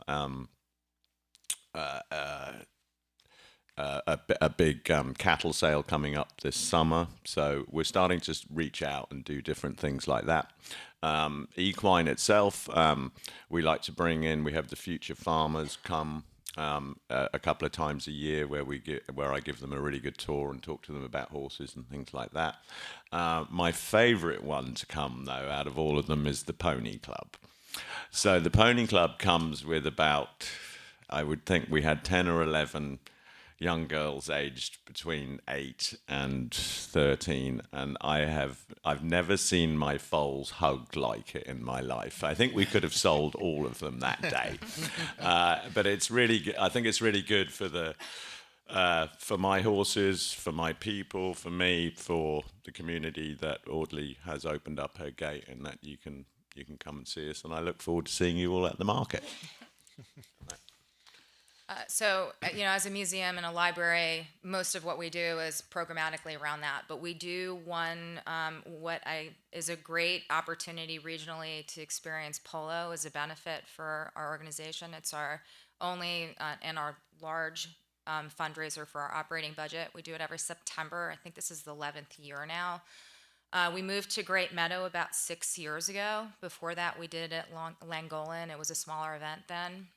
a big cattle sale coming up this summer. So we're starting to reach out and do different things like that. Equine itself, we like to bring in, we have the future farmers come a couple of times a year where I give them a really good tour and talk to them about horses and things like that. My favorite one to come, though, out of all of them is the Pony Club. So the Pony Club comes with about, I would think we had 10 or 11 young girls aged between 8 and 13, and I've never seen my foals hugged like it in my life. I think we could have sold all of them that day. But it's really, I think it's really good for my horses, for my people, for me, for the community that Audley has opened up her gate, and that you can come and see us. And I look forward to seeing you all at the market. So, as a museum and a library, most of what we do is programmatically around that. But we do is a great opportunity regionally to experience polo as a benefit for our organization. It's our only and our large fundraiser for our operating budget. We do it every September. I think this is the 11th year now. We moved to Great Meadow about 6 years ago. Before that, we did it at Langolan. It was a smaller event then.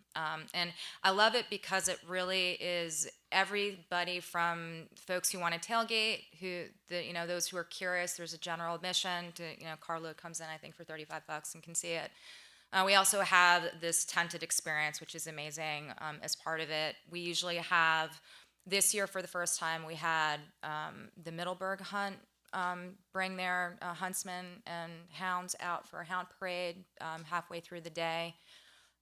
And I love it because it really is everybody from folks who want to tailgate, those who are curious. There's a general admission to, Carlo comes in, I think, for $35 and can see it. We also have this tented experience, which is amazing as part of it. We usually have, this year for the first time, we had the Middleburg hunt bring their huntsmen and hounds out for a hound parade halfway through the day.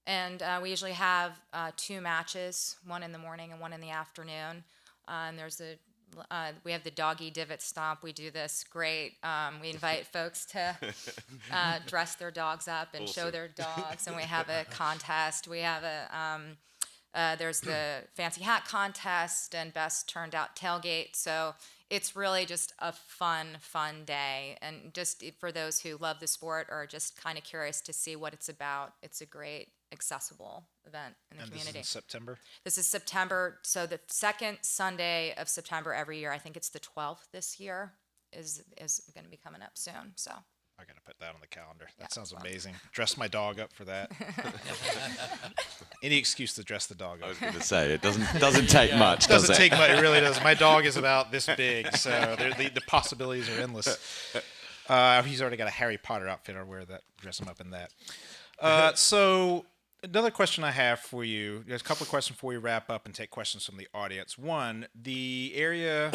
And we usually have 2 matches, one in the morning and one in the afternoon. And we have the doggy divot stomp. We do this great. We invite folks to dress their dogs up and show their dogs. And we have a contest. We have there's the fancy hat contest and best turned out tailgate. So it's really just a fun day. And just for those who love the sport or are just kind of curious to see what it's about, it's a great accessible event in the community. This is in September? This is September. So the second Sunday of September every year, I think it's the 12th this year, is going to be coming up soon. So I got to put that on the calendar. That sounds amazing. Dress my dog up for that. Any excuse to dress the dog up. I was going to say, it doesn't take much, does it? Doesn't take much. It really does. My dog is about this big, so the possibilities are endless. He's already got a Harry Potter outfit. I'll dress him up in that. So another question I have for you. There's a couple of questions before we wrap up and take questions from the audience. One, the area...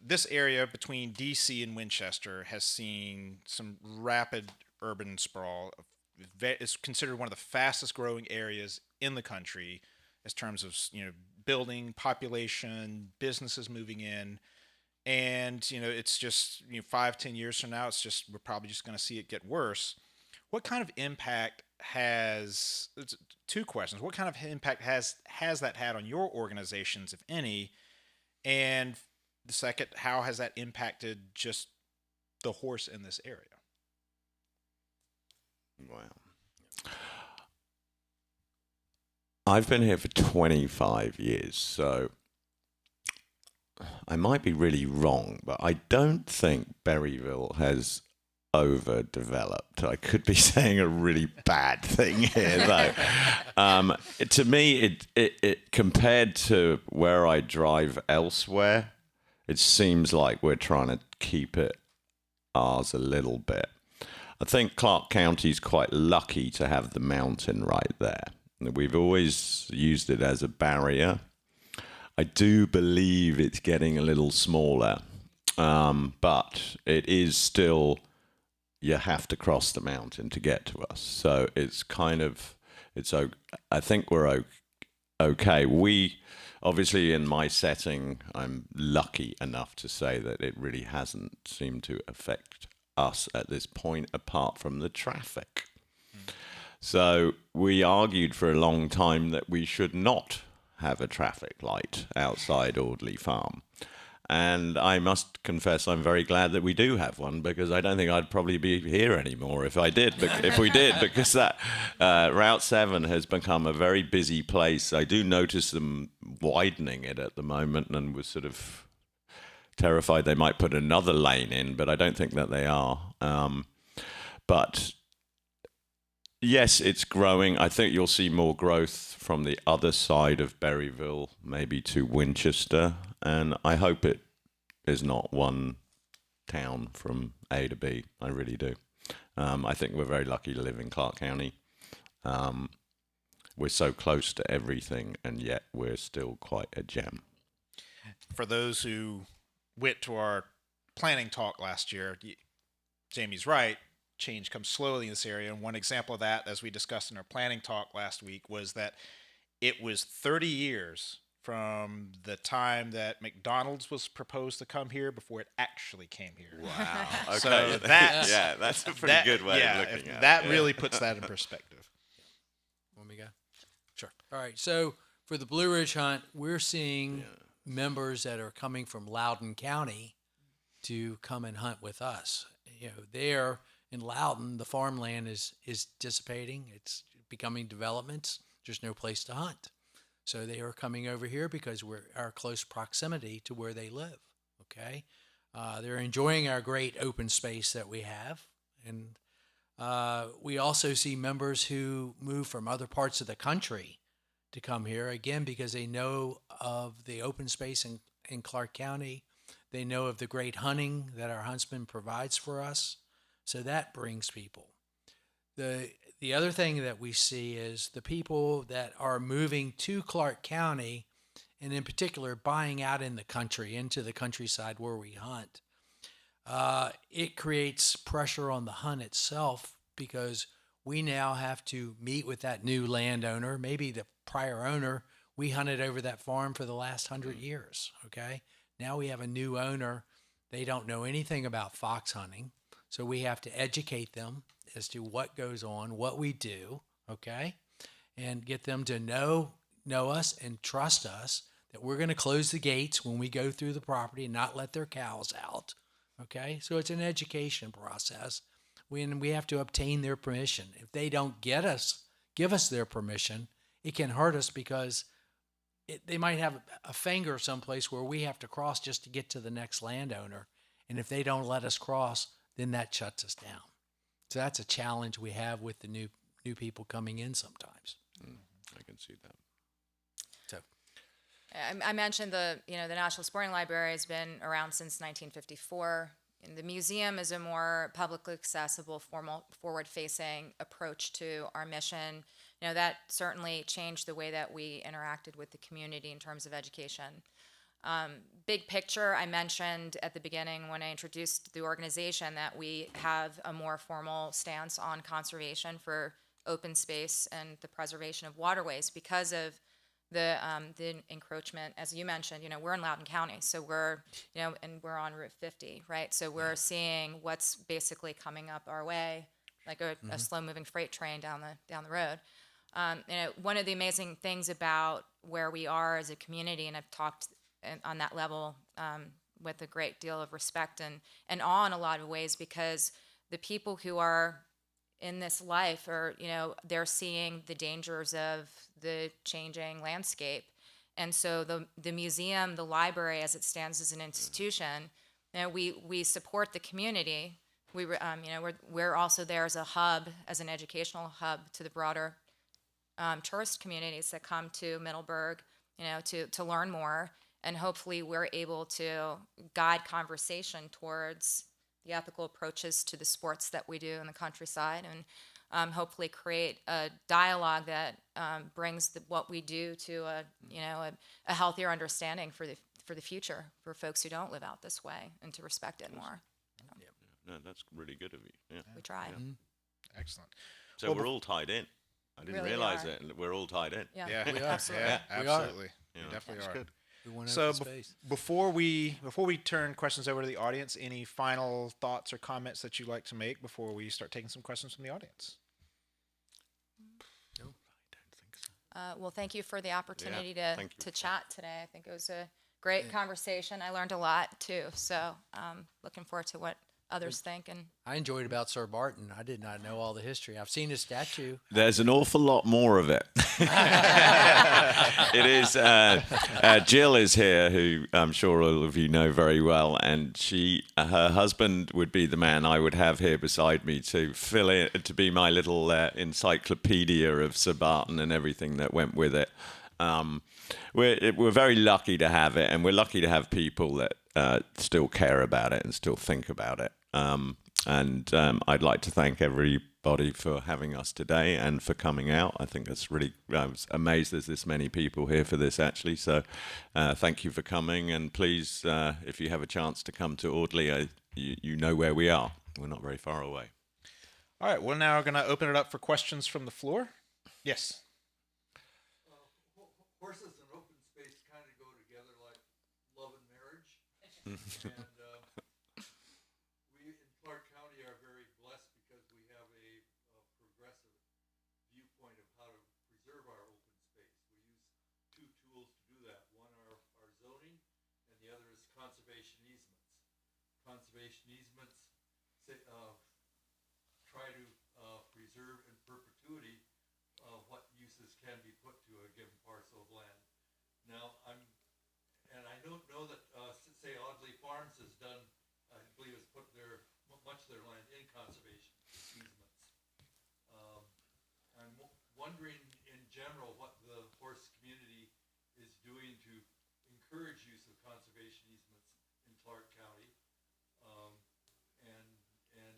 this area between DC and Winchester has seen some rapid urban sprawl. It's considered one of the fastest growing areas in the country in terms of building, population, businesses moving in, and it's just 5-10 years from now, we're probably just going to see it get worse. What kind of impact has? It's 2 questions. What kind of impact has that had on your organizations, if any? And the second, how has that impacted just the horse in this area? Wow. I've been here for 25 years, so I might be really wrong, but I don't think Berryville has overdeveloped. I could be saying a really bad thing here, though. To me, it compared to where I drive elsewhere, it seems like we're trying to keep it ours a little bit. I think Clarke County's quite lucky to have the mountain right there. We've always used it as a barrier. I do believe it's getting a little smaller, but it is still, you have to cross the mountain to get to us. So it's I think we're okay. Obviously, in my setting, I'm lucky enough to say that it really hasn't seemed to affect us at this point, apart from the traffic. So we argued for a long time that we should not have a traffic light outside Audley Farm. And I must confess, I'm very glad that we do have one, because I don't think I'd probably be here anymore if I did, if we did, because that Route 7 has become a very busy place. I do notice them widening it at the moment, and was sort of terrified they might put another lane in, but I don't think that they are. But yes, it's growing. I think you'll see more growth from the other side of Berryville, maybe to Winchester, and I hope it is not one town from A to B. I really do. I think we're very lucky to live in Clarke County. We're so close to everything, and yet we're still quite a gem. For those who went to our planning talk last year, Jamie's right. Change comes slowly in this area. And one example of that, as we discussed in our planning talk last week, was that it was 30 years from the time that McDonald's was proposed to come here before it actually came here. Wow. Okay. So that's, yeah, that's a pretty good way of looking at it. That Yeah. really puts that in perspective. Want me to go? Sure. All right. So for the Blue Ridge Hunt, we're seeing members that are coming from Loudoun County to come and hunt with us. There in Loudoun, the farmland is dissipating. It's becoming developments. There's no place to hunt. So they are coming over here because we're our close proximity to where they live. Okay. They're enjoying our great open space that we have. And we also see members who move from other parts of the country to come here, again, because they know of the open space in Clarke County. They know of the great hunting that our huntsman provides for us. So that brings people. The other thing that we see is the people that are moving to Clarke County, and in particular buying out in the country, into the countryside where we hunt. It creates pressure on the hunt itself, because we now have to meet with that new landowner, maybe the prior owner. We hunted over that farm for the last 100 years, okay? Now we have a new owner. They don't know anything about fox hunting, so we have to educate them as to what goes on, what we do, okay? And get them to know us and trust us, that we're going to close the gates when we go through the property and not let their cows out, okay? So it's an education process. When we have to obtain their permission. If they don't give us their permission, it can hurt us, because they might have a finger someplace where we have to cross just to get to the next landowner. And if they don't let us cross, then that shuts us down. So that's a challenge we have with the new people coming in sometimes. I can see that. So I mentioned the National Sporting Library has been around since 1954. And the museum is a more publicly accessible, forward-facing approach to our mission. That certainly changed the way that we interacted with the community in terms of education. Big picture, I mentioned at the beginning when I introduced the organization that we have a more formal stance on conservation for open space and the preservation of waterways because of the encroachment. As you mentioned, we're in Loudoun County, so we're, and we're on Route 50, right? So we're seeing what's basically coming up our way, like a slow-moving freight train down the road. One of the amazing things about where we are as a community, and I've talked on that level with a great deal of respect and awe in a lot of ways, because the people who are in this life are, they're seeing the dangers of the changing landscape. And so the museum, the library as it stands as an institution, we support the community. We're also there as a hub, as an educational hub to the broader tourist communities that come to Middleburg, to learn more. And hopefully we're able to guide conversation towards the ethical approaches to the sports that we do in the countryside, and hopefully create a dialogue that brings what we do to a healthier understanding for the future for folks who don't live out this way, and to respect it more. No, that's really good of you. Yeah. We tried. Mm-hmm. Excellent. So we're all tied in. I didn't Really realize are. it. We're all tied in. Yeah, We are. Absolutely. Yeah, We are. absolutely. Yeah, We definitely that's are. good. We want So open space. before we turn questions over to the audience, any final thoughts or comments that you'd like to make before we start taking some questions from the audience? No, I don't think so. Well, thank you for the opportunity thank you to for chat today. I think it was a great conversation. I learned a lot too. So looking forward to what others think. And I enjoyed about Sir Barton. I did not know all the history. I've seen his statue. There's an awful lot more of it. It is. Jill is here, who I'm sure all of you know very well, and her husband would be the man I would have here beside me to fill in, to be my little encyclopedia of Sir Barton and everything that went with it. We're very lucky to have it, and we're lucky to have people that still care about it and still think about it. I'd like to thank everybody for having us today and for coming out. I think that's really, I was amazed there's this many people here for this actually. So thank you for coming, and please, if you have a chance to come to Audley, you know where we are. We're not very far away. All right, we're now going to open it up for questions from the floor. Yes. Horses and open space kind of go together like love and marriage. And we in Clarke County are very blessed because we have a progressive viewpoint of how to preserve our open space. We use two tools to do that. One are our zoning, and the other is conservation easements. Conservation easements try to preserve in perpetuity what uses can be put to a given parcel of land. Now, I don't know that, say Audley Farms has done, I believe has put much of their land in conservation easements. I'm wondering in general what the horse community is doing to encourage use of conservation easements in Clarke County, and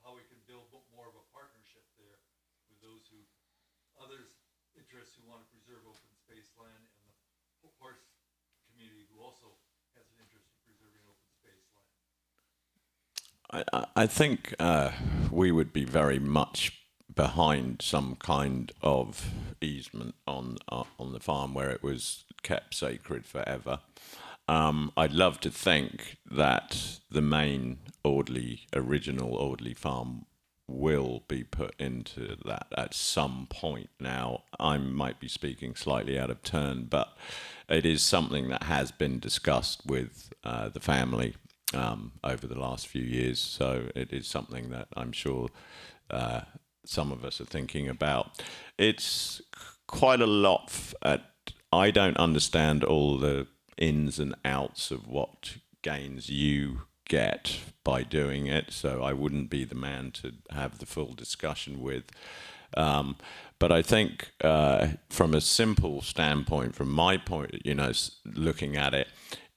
how we can build more of a partnership there with those others interests who want to preserve open space land, and the horse community who also has an interest in preserving open space land. I think we would be very much behind some kind of easement on the farm where it was kept sacred forever. I'd love to think that the main original Audley Farm will be put into that at some point. Now, I might be speaking slightly out of turn, but it is something that has been discussed with the family over the last few years. So it is something that I'm sure some of us are thinking about. It's quite a lot. I don't understand all the ins and outs of what gains you get by doing it, so I wouldn't be the man to have the full discussion with. But I think from a simple standpoint, from my point, looking at it,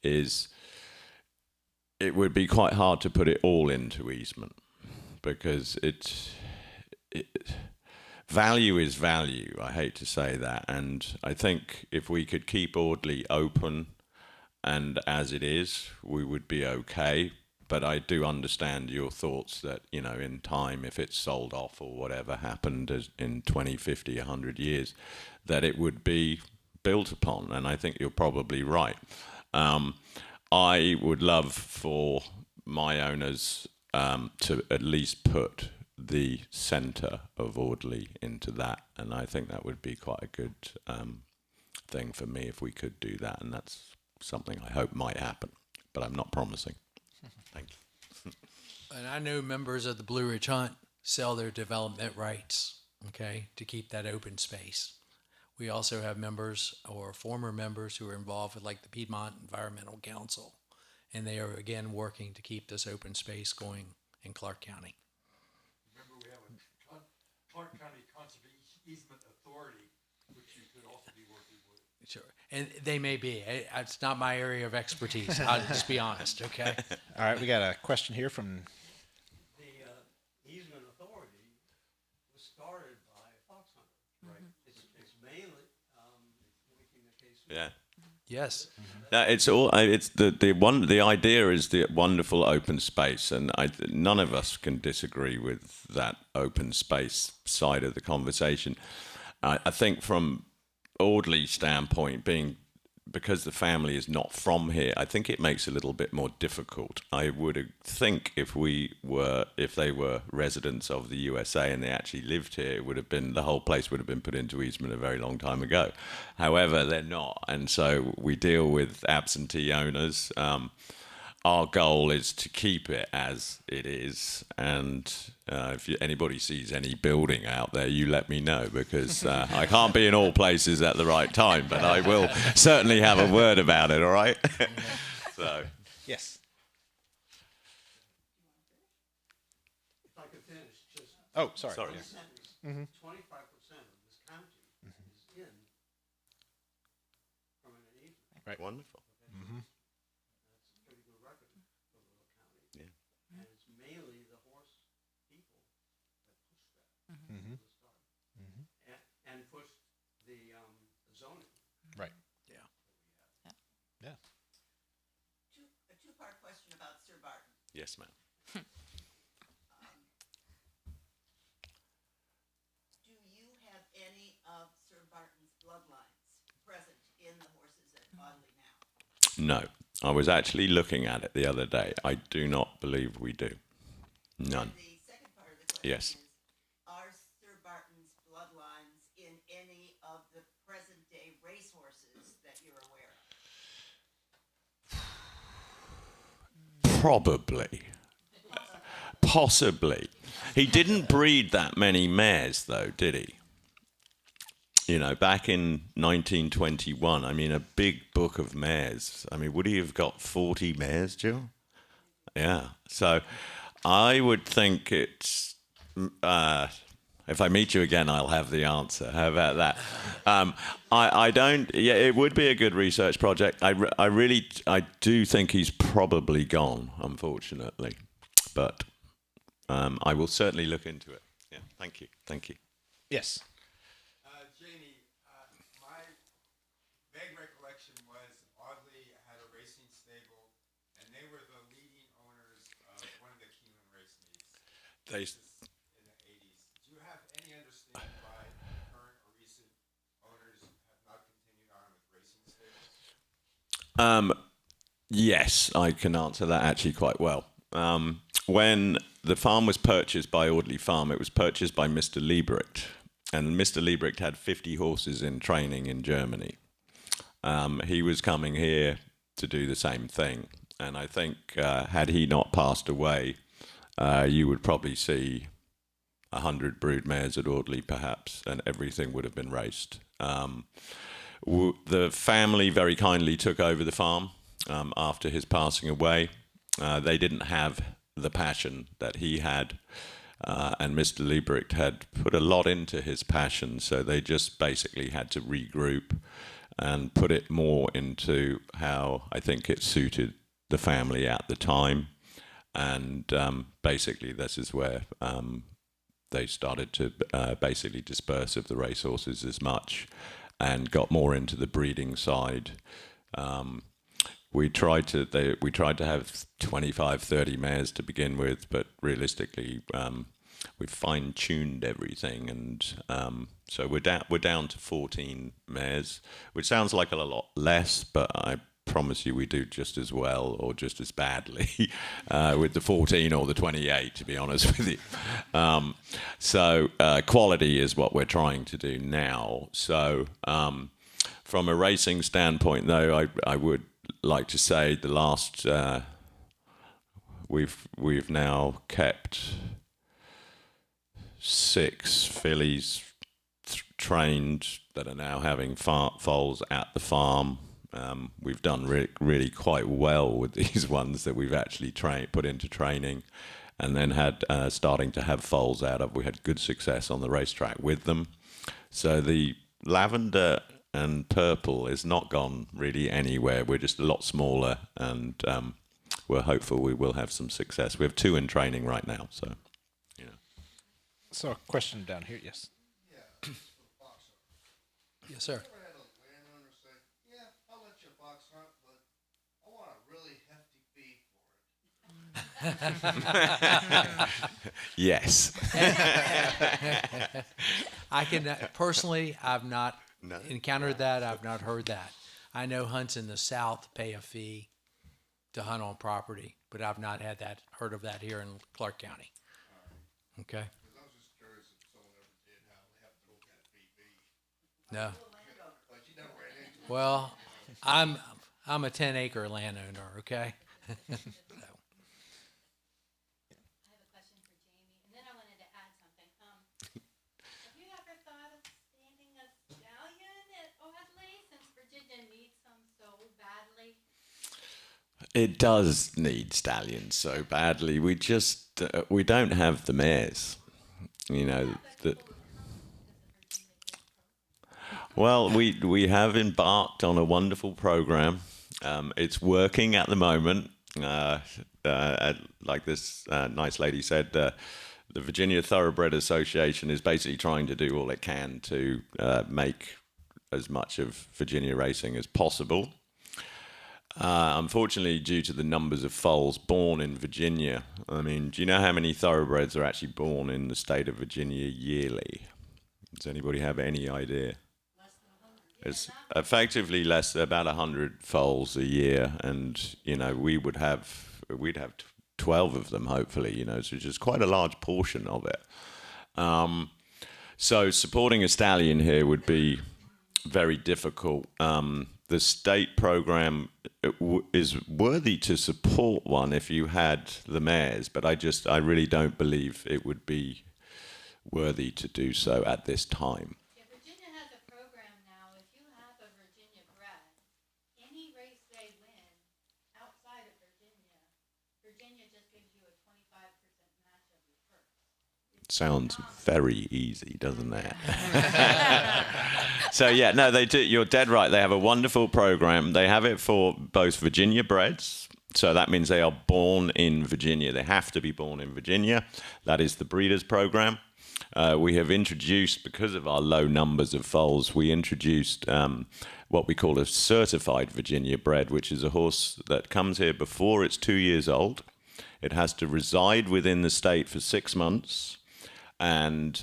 it would be quite hard to put it all into easement, because value is value. I hate to say that, and I think if we could keep Audley open and as it is, we would be okay. But I do understand your thoughts that, in time, if it's sold off or whatever happened in 20, 50, 100 years, that it would be built upon. And I think you're probably right. I would love for my owners to at least put the centre of Audley into that. And I think that would be quite a good thing for me if we could do that. And that's something I hope might happen, but I'm not promising. Thank you. And I know members of the Blue Ridge Hunt sell their development rights, to keep that open space. We also have members or former members who are involved with like the Piedmont Environmental Council, and they are again working to keep this open space going in Clarke County. Remember, we have a Clarke County Conservation Easement Authority, which you could also be working with. Sure, and they may be. It's not my area of expertise. I'll just be honest, okay? All right, we got a question here from... The easement authority was started by fox hunters, right? It's mainly making the case. Yeah. Yes. No, it's all. It's the idea is the wonderful open space, and none of us can disagree with that open space side of the conversation. I think from Audley's standpoint, being because the family is not from here, I think it makes it a little bit more difficult. I would think if they were residents of the USA and they actually lived here, it would have been, the whole place would have been put into easement a very long time ago. However, they're not, and so we deal with absentee owners. Our goal is to keep it as it is, and if anybody sees any building out there, you let me know, because I can't be in all places at the right time, but I will certainly have a word about it, all right? So. Yes. If I could finish, just Oh, sorry. Sorry. one sentence. 25% of this county is in permanent easement. Right. Wonderful. That's a pretty good record for Little County. Yeah. And it's mainly the horse people that pushed that Mm-hmm. to start. And pushed the zoning. Right. Yeah. Yeah. A two-part question about Sir Barton. Yes, ma'am. Do you have any of Sir Barton's bloodlines present in the horses at Audley now? No. I was actually looking at it the other day. I do not believe we do. None. And the second part of the question Yes. is, are Sir Barton's bloodlines in any of the present-day racehorses that you're aware of? Probably. Possibly. He didn't breed that many mares, though, did he? You know, back in 1921, I mean, a big book of mares. I mean, would he have got 40 mares, Jill? Yeah. So I would think it's... if I meet you again, I'll have the answer. How about that? I don't... Yeah, it would be a good research project. I do think he's probably gone, unfortunately. But I will certainly look into it. Yeah, thank you. Thank you. Yes. Jamie, my vague recollection was Audley had a racing stable, and they were the leading owners of one of the Keeneland race meets. They... This is in the 80s. Do you have any understanding why current or recent owners have not continued on with racing stables? Yes, I can answer that actually quite well. When the farm was purchased by Audley Farm, it was purchased by Mr. Liebrecht. And Mr. Liebrecht had 50 horses in training in Germany. He was coming here to do the same thing. And I think had he not passed away, you would probably see 100 brood mares at Audley perhaps, and everything would have been raced. The family very kindly took over the farm after his passing away. They didn't have the passion that he had, and Mr. Liebrecht had put a lot into his passion, so they just basically had to regroup and put it more into how I think it suited the family at the time. And basically this is where they started to basically disperse of the racehorses as much and got more into the breeding side. We tried to have 25, 30 mares to begin with, but realistically, we've fine-tuned everything, and so we're down to 14 mares, which sounds like a lot less, but I promise you we do just as well or just as badly with the 14 or the 28, to be honest with you. So quality is what we're trying to do now. So from a racing standpoint, though, I would like to say the last we've now kept 6 fillies trained that are now having foals at the farm. We've done really quite well with these ones that we've actually put into training, and then had starting to have foals out of. We had good success on the racetrack with them. So the lavender and purple is not gone really anywhere. We're just a lot smaller, and we're hopeful we will have some success. We have 2 in training right now, so you know. So a question down here, yes. Yes, sir. Ever had a landowner say, "Yeah, I'll let you fox hunt, but I want a really hefty fee for it"? Yes. I can personally, I've not No? encountered that. I've not heard that. I know hunts in the south pay a fee to hunt on property, but I've not heard of that here in Clarke County. Okay. Because I was just curious if someone ever did have to look at PB. No. But you never ran into it. Well, I'm a 10-acre landowner. Okay. So. I have a question for Jamie, and then I wanted to add something. Have you ever thought of standing a stallion at Audley, since Virginia needs them so badly? It does need stallions so badly. We just we don't have the mares. You know, well, we have embarked on a wonderful program. It's working at the moment. Like this nice lady said, the Virginia Thoroughbred Association is basically trying to do all it can to make as much of Virginia racing as possible. Unfortunately, due to the numbers of foals born in Virginia, I mean, do you know how many thoroughbreds are actually born in the state of Virginia yearly? Does anybody have any idea? It's effectively about 100 foals a year, and you know we'd have 12 of them hopefully. You know, so it's just quite a large portion of it. So supporting a stallion here would be very difficult. The state program is worthy to support one if you had the mares, but I really don't believe it would be worthy to do so at this time. Yeah, Virginia has a program now. If you have a Virginia bred, any race they win outside of Virginia, Virginia just gives you a 25% match of your purse. Sounds very easy, doesn't it? So yeah, no, they do. You're dead right. They have a wonderful program. They have it for both Virginia breds. So that means they are born in Virginia. They have to be born in Virginia. That is the breeders program. We have introduced, because of our low numbers of foals, we introduced what we call a certified Virginia bred, which is a horse that comes here before it's 2 years old. It has to reside within the state for 6 months. And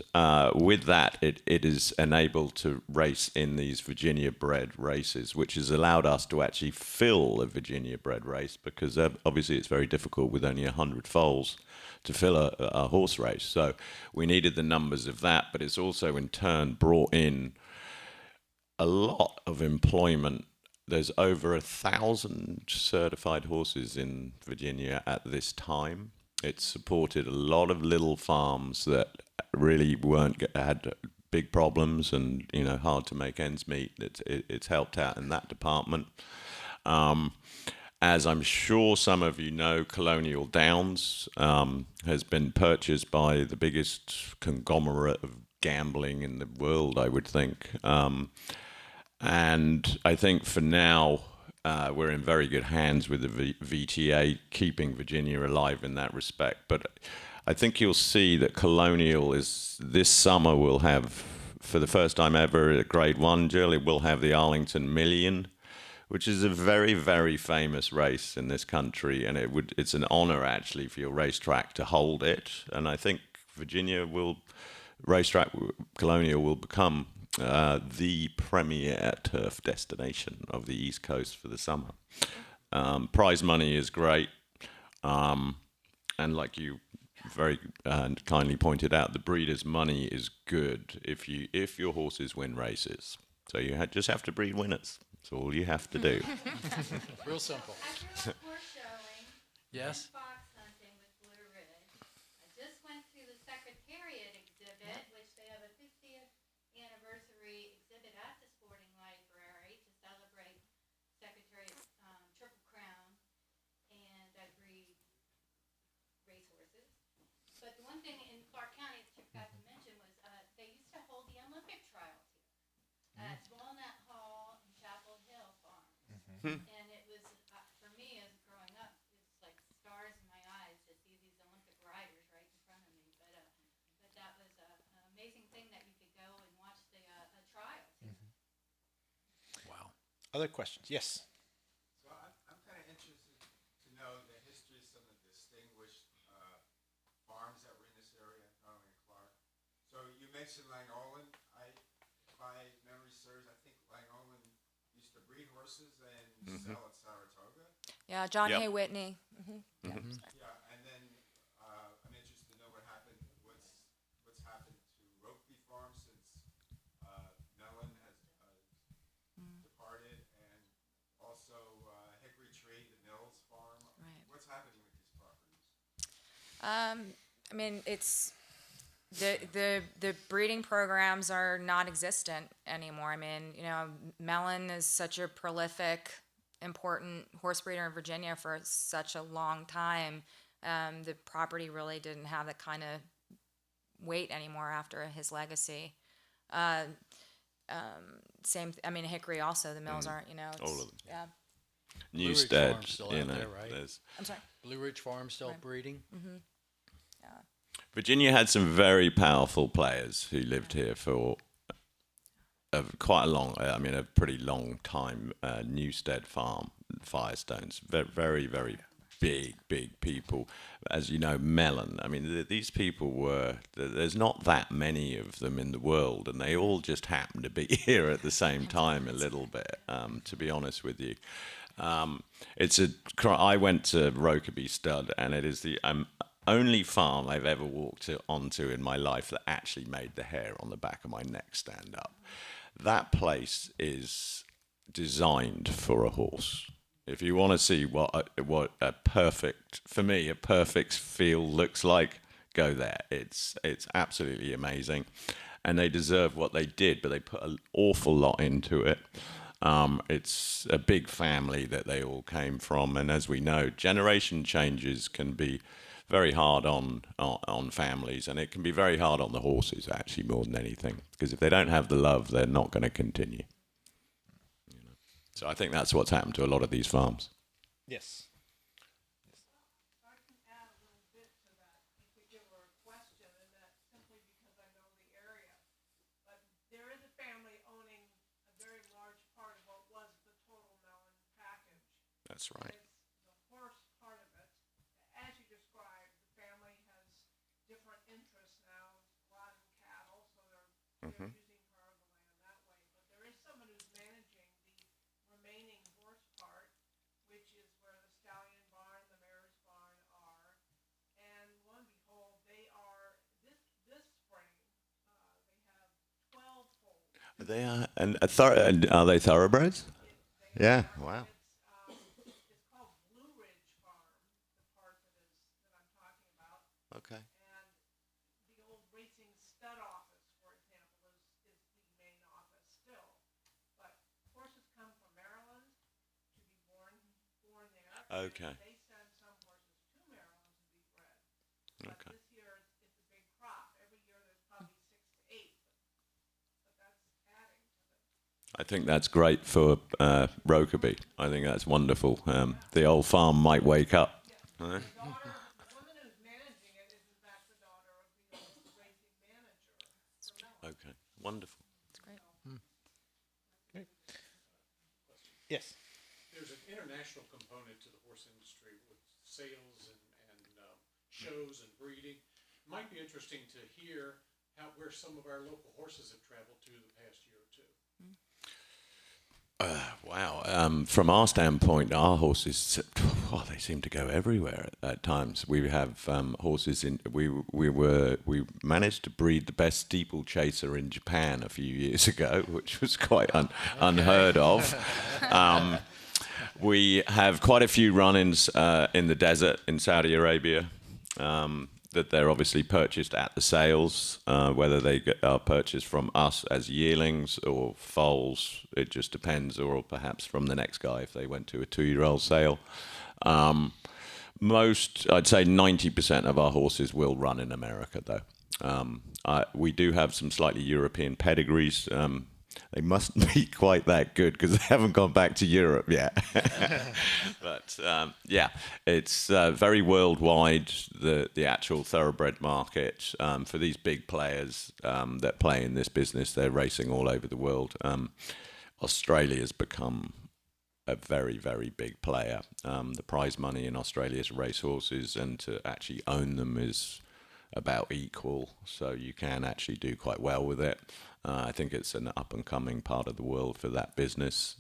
with that, it is enabled to race in these Virginia bred races, which has allowed us to actually fill a Virginia bred race, because obviously it's very difficult with only 100 foals to fill a horse race. So we needed the numbers of that, but it's also in turn brought in a lot of employment. There's over 1,000 certified horses in Virginia at this time. It's supported a lot of little farms that really had big problems and, you know, hard to make ends meet. It's helped out in that department. As I'm sure some of you know, Colonial Downs has been purchased by the biggest conglomerate of gambling in the world, I would think. And I think for now, we're in very good hands with the VTA, keeping Virginia alive in that respect. But I think you'll see that Colonial this summer will have, for the first time ever at Grade 1, Jill, it will have the Arlington Million, which is a very, very famous race in this country. And it's an honor, actually, for your racetrack to hold it. And I think racetrack Colonial will become the premier turf destination of the East Coast for the summer. Prize money is great, and like you very kindly pointed out, the breeder's money is good if your horses win races. So you just have to breed winners. That's all you have to do. Real simple. After a horse showing, Yes. fox hunting with Blue Ridge, I just went to the Secretariat exhibit, which they have a 50th anniversary exhibit at the Sporting Library to celebrate Secretariat's Triple Crown, and I breed racehorses. But the one thing in Clarke County that you forgot to mention was they used to hold the Olympic trials here at Walnut Hall and Chapel Hill Farms. And it was, for me as growing up, it's like stars in my eyes to see these Olympic riders right in front of me. But that was an amazing thing that you could go and watch the trials. Wow. Other questions? Yes. So I'm kind of interested to know the history of some of the distinguished farms that were in this area, not only in Clarke. So you mentioned Lang Olin. If my memory serves, I think Lang Olin used to breed horses horses and sell at Saratoga? Yeah, John Yep. Hay Whitney. Yeah, and then I'm interested to know what's happened to Rokeby Farm since Mellon has departed, and also Hickory Tree, the Mills Farm. Right. What's happening with these properties? I mean, it's the breeding programs are non-existent anymore. I mean, you know, Mellon is such a prolific, important horse breeder in Virginia for such a long time. The property really didn't have that kind of weight anymore after his legacy. I mean, Hickory also. The Mills aren't. You know, All of them. Yeah. Blue Ridge Newstead, Farm's still you out know, there, right? there's I'm sorry. Blue Ridge Farm still Right. breeding? Virginia had some very powerful players who lived here for quite a long, a pretty long time. Newstead Farm, Firestones, very, very big people. As you know, Mellon. I mean, these people were, there's not that many of them in the world, and they all just happened to be here at the same time a little bit, to be honest with you. I went to Rokeby Stud, and it is the only farm I've ever walked onto in my life that actually made the hair on the back of my neck stand up. That place is designed for a horse. If you want to see what a perfect field looks like, go there. It's absolutely amazing, and they deserve what they did, but they put an awful lot into it. It's a big family that they all came from, and as we know, generation changes can be very hard on families, and it can be very hard on the horses actually more than anything, because if they don't have the love, they're not going to continue. You know? So I think that's what's happened to a lot of these farms. Yes. I can add a little bit to that in particular question, and that's simply because I know the area. But there is a family owning a very large part of what was the total Mellon package. That's right. It's the horse part of it. As you described, the family has different interests now, a lot in cattle, so they're using part of the land that way. But there is someone who's managing the remaining horse part, which is where the stallion barn, the mare's barn are. And lo and behold, they are, this spring, they have 12 foals. They are, and are they thoroughbreds? Yeah. Wow. It's called Blue Ridge Farm, the part that I'm talking about. Okay. And the old racing stud office, for example, is the main office still. But horses come from Maryland to be born there. Okay. They send some horses to Maryland to be bred. But Okay. this year it's a big crop. Every year there's probably 6 to 8. But that's adding to the. I think that's great for Rokeby. I think that's wonderful. The old farm might wake up. The woman who's managing it is in fact the daughter of the old racing manager for Mellon. Okay. Wonderful. That's great. Yes. There's an international component to the horse industry with sales and shows and breeding. It might be interesting to hear where some of our local horses have traveled to the past year or two. Wow. From our standpoint, our horses, they seem to go everywhere at times. We have horses in. We managed to breed the best steeplechaser in Japan a few years ago, which was quite unheard of. We have quite a few run-ins in the desert in Saudi Arabia. That they're obviously purchased at the sales, whether they are purchased from us as yearlings or foals, it just depends, or perhaps from the next guy if they went to a 2-year-old sale. I'd say 90% of our horses will run in America, though. We do have some slightly European pedigrees. They mustn't be quite that good because they haven't gone back to Europe yet. But yeah, it's very worldwide, the actual thoroughbred market. For these big players that play in this business, they're racing all over the world. Australia's become a very, very big player. The prize money in Australia's racehorses, and to actually own them is about equal, so you can actually do quite well with it. I think it's an up-and-coming part of the world for that business.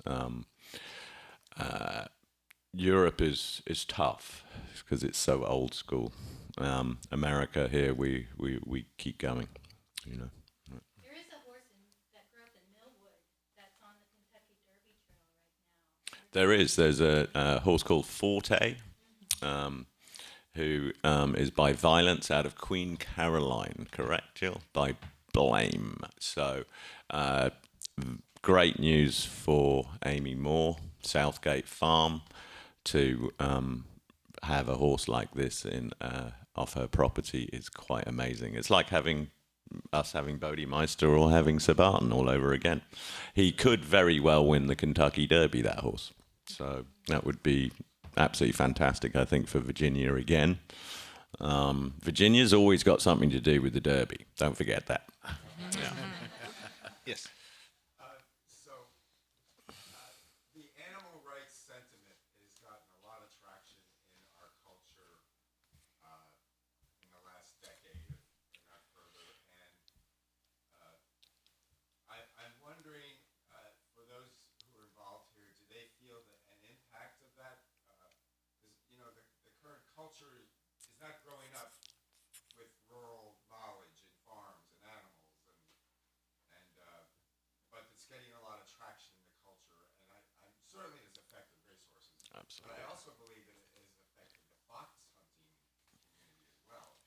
Europe is tough because it's so old school. America here, we keep going, you know. There is a horse that grew up in Millwood that's on the Kentucky Derby Trail right now. There's a horse called Forte, who is by Violence out of Queen Caroline, correct, Jill? By Blame. So great news for Amy Moore, Southgate Farm, to have a horse like this off her property is quite amazing. It's like having Bodie Meister or having Sir Barton all over again. He could very well win the Kentucky Derby, that horse. So that would be absolutely fantastic, I think, for Virginia again. Virginia's always got something to do with the Derby. Don't forget that. Yeah. Yes. The animal rights sentiment has gotten a lot of traction in our culture in the last decade, if not further. And I'm wondering, for those who are involved here, do they feel an impact of that? Because, you know, the current culture is not growing up with rural knowledge and farms and animals, but it's getting a lot of traction in the culture, and I'm certainly has affected racehorses. Absolutely. But I also believe that it has affected the fox hunting community as well.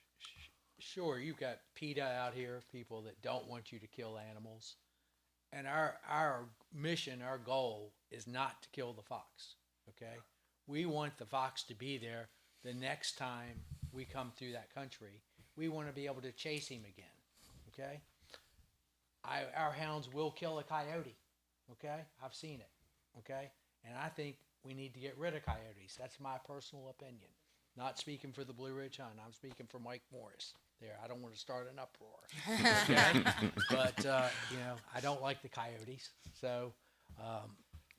Sure, you've got PETA out here, people that don't want you to kill animals. And our mission, our goal is not to kill the fox, okay? We want the fox to be there the next time we come through that country. We want to be able to chase him again, okay? Our hounds will kill a coyote, okay? I've seen it, okay? And I think we need to get rid of coyotes. That's my personal opinion. Not speaking for the Blue Ridge Hunt. I'm speaking for Mike Morris there. I don't want to start an uproar, okay? But, you know, I don't like the coyotes. So,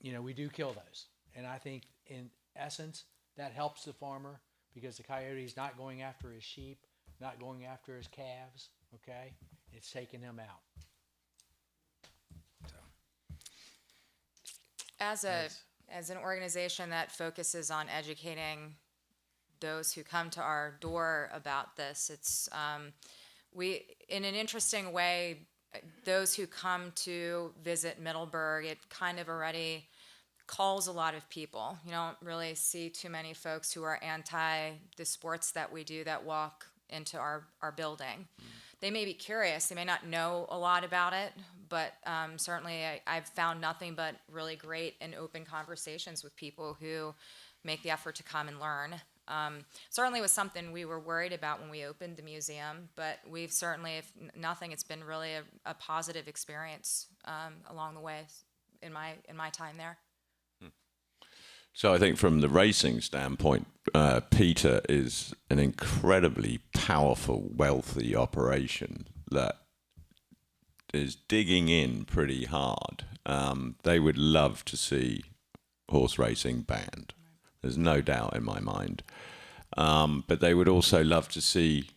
you know, we do kill those. And I think, in essence, that helps the farmer because the coyote's not going after his sheep, not going after his calves, okay? It's taking him out. As an organization that focuses on educating those who come to our door about this, it's we, in an interesting way, those who come to visit Middleburg, it kind of already calls a lot of people. You don't really see too many folks who are anti the sports that we do that walk into our building. They may be curious, they may not know a lot about it, but certainly I've found nothing but really great and open conversations with people who make the effort to come and learn. Certainly was something we were worried about when we opened the museum, but we've certainly, if nothing, it's been really a positive experience along the way in my time there. So I think from the racing standpoint, PETA is an incredibly powerful, wealthy operation that is digging in pretty hard. They would love to see horse racing banned. There's no doubt in my mind. But they would also love to see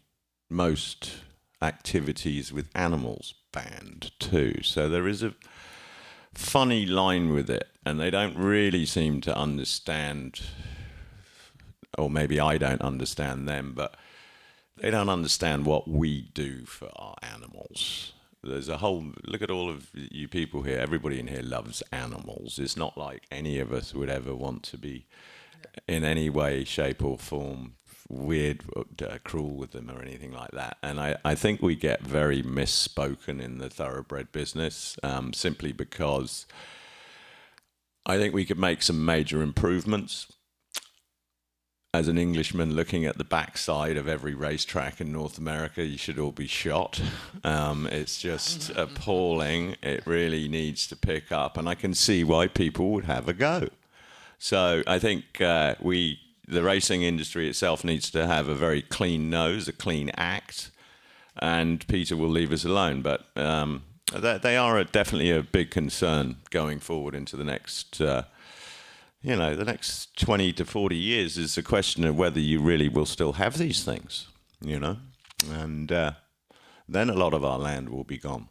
most activities with animals banned too. So there is a funny line with it, and they don't really seem to understand, or maybe I don't understand them, but they don't understand what we do for our animals. There's a whole, look at all of you people here, everybody in here loves animals. It's not like any of us would ever want to be in any way, shape or form weird, cruel with them or anything like that. And I think we get very misspoken in the thoroughbred business, simply because I think we could make some major improvements. As an Englishman looking at the backside of every racetrack in North America, you should all be shot. It's just appalling. It really needs to pick up, and I can see why people would have a go. So I think the racing industry itself needs to have a very clean nose, a clean act, and PETA will leave us alone. But they are definitely a big concern going forward into the next, the next 20 to 40 years is a question of whether you really will still have these things, and then a lot of our land will be gone,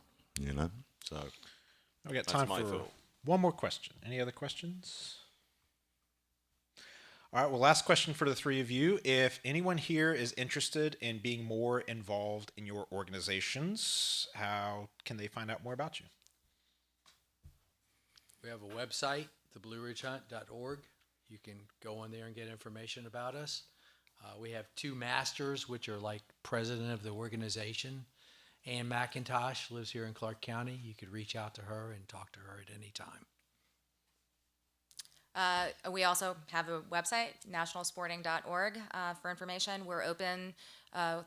So We got that's time my for thought. One more question. Any other questions? All right, well, last question for the three of you. If anyone here is interested in being more involved in your organizations, how can they find out more about you? We have a website, theblueridgehunt.org. You can go on there and get information about us. We have two masters, which are like president of the organization. Ann McIntosh lives here in Clarke County. You could reach out to her and talk to her at any time. We also have a website, nationalsporting.org, for information. We're open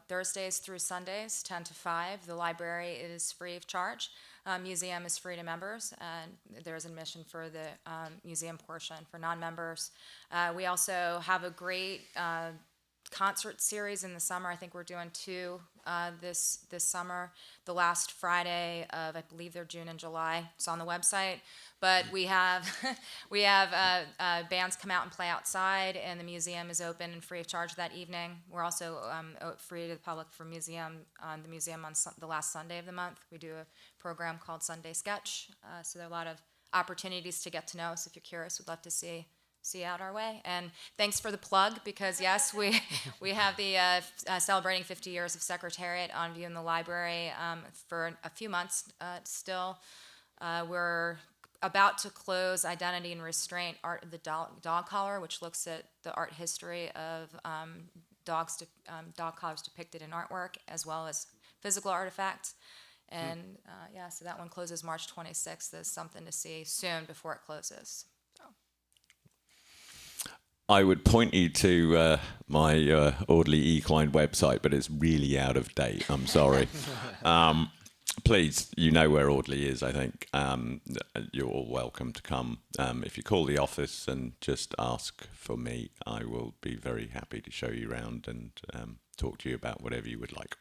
Thursdays through Sundays, 10 to 5. The library is free of charge. Museum is free to members, and there's admission for the museum portion for non-members. We also have a great concert series in the summer. I think we're doing 2 this summer. The last Friday of, I believe they're June and July. It's on the website. But we have bands come out and play outside, and the museum is open and free of charge that evening. We're also free to the public for the museum on the last Sunday of the month. We do a program called Sunday Sketch. So there are a lot of opportunities to get to know us. If you're curious, we'd love to see out our way. And thanks for the plug, because yes, we have the celebrating 50 years of Secretariat on view in the library for a few months still. We're about to close Identity and Restraint, Art of the Dog Collar, which looks at the art history of dog collars depicted in artwork, as well as physical artifacts. And so that one closes March 26th. There's something to see soon before it closes. I would point you to my Audley Equine website, but it's really out of date. I'm sorry. Please, you know where Audley is, I think. You're all welcome to come. If you call the office and just ask for me, I will be very happy to show you around and talk to you about whatever you would like.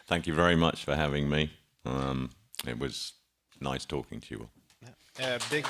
Thank you very much for having me. It was nice talking to you all. Big.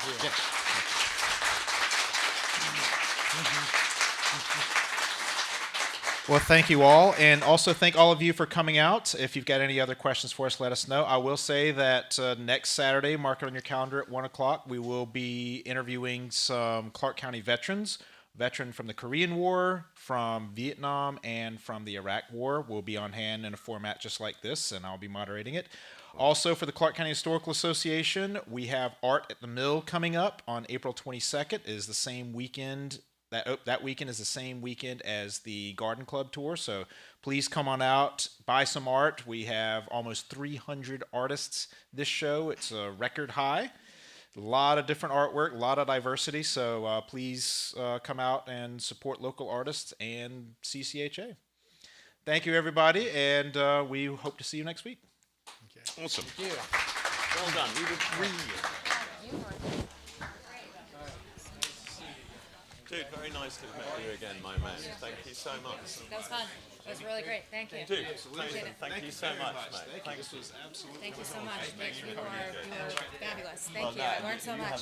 Well, thank you all, and also thank all of you for coming out. If you've got any other questions for us, let us know. I will say that next Saturday, mark it on your calendar at 1 o'clock, we will be interviewing some Clarke County veterans. Veteran from the Korean War, from Vietnam, and from the Iraq War will be on hand in a format just like this, and I'll be moderating it. Also, for the Clarke County Historical Association, we have Art at the Mill coming up on April 22nd. It is the same weekend. That weekend is the same weekend as the Garden Club tour, so please come on out, buy some art. We have almost 300 artists this show. It's a record high. A lot of different artwork, a lot of diversity, so please come out and support local artists and CCHA. Thank you, everybody, and we hope to see you next week. Okay. Awesome. Thank you. Well done. You did brilliant. Dude, very nice to meet you again, my man. Thank you so much. That was fun. It was really great. Thank you. Dude, thank you so much, mate. Thank you so much. You are fabulous. Thank you. I learned so much.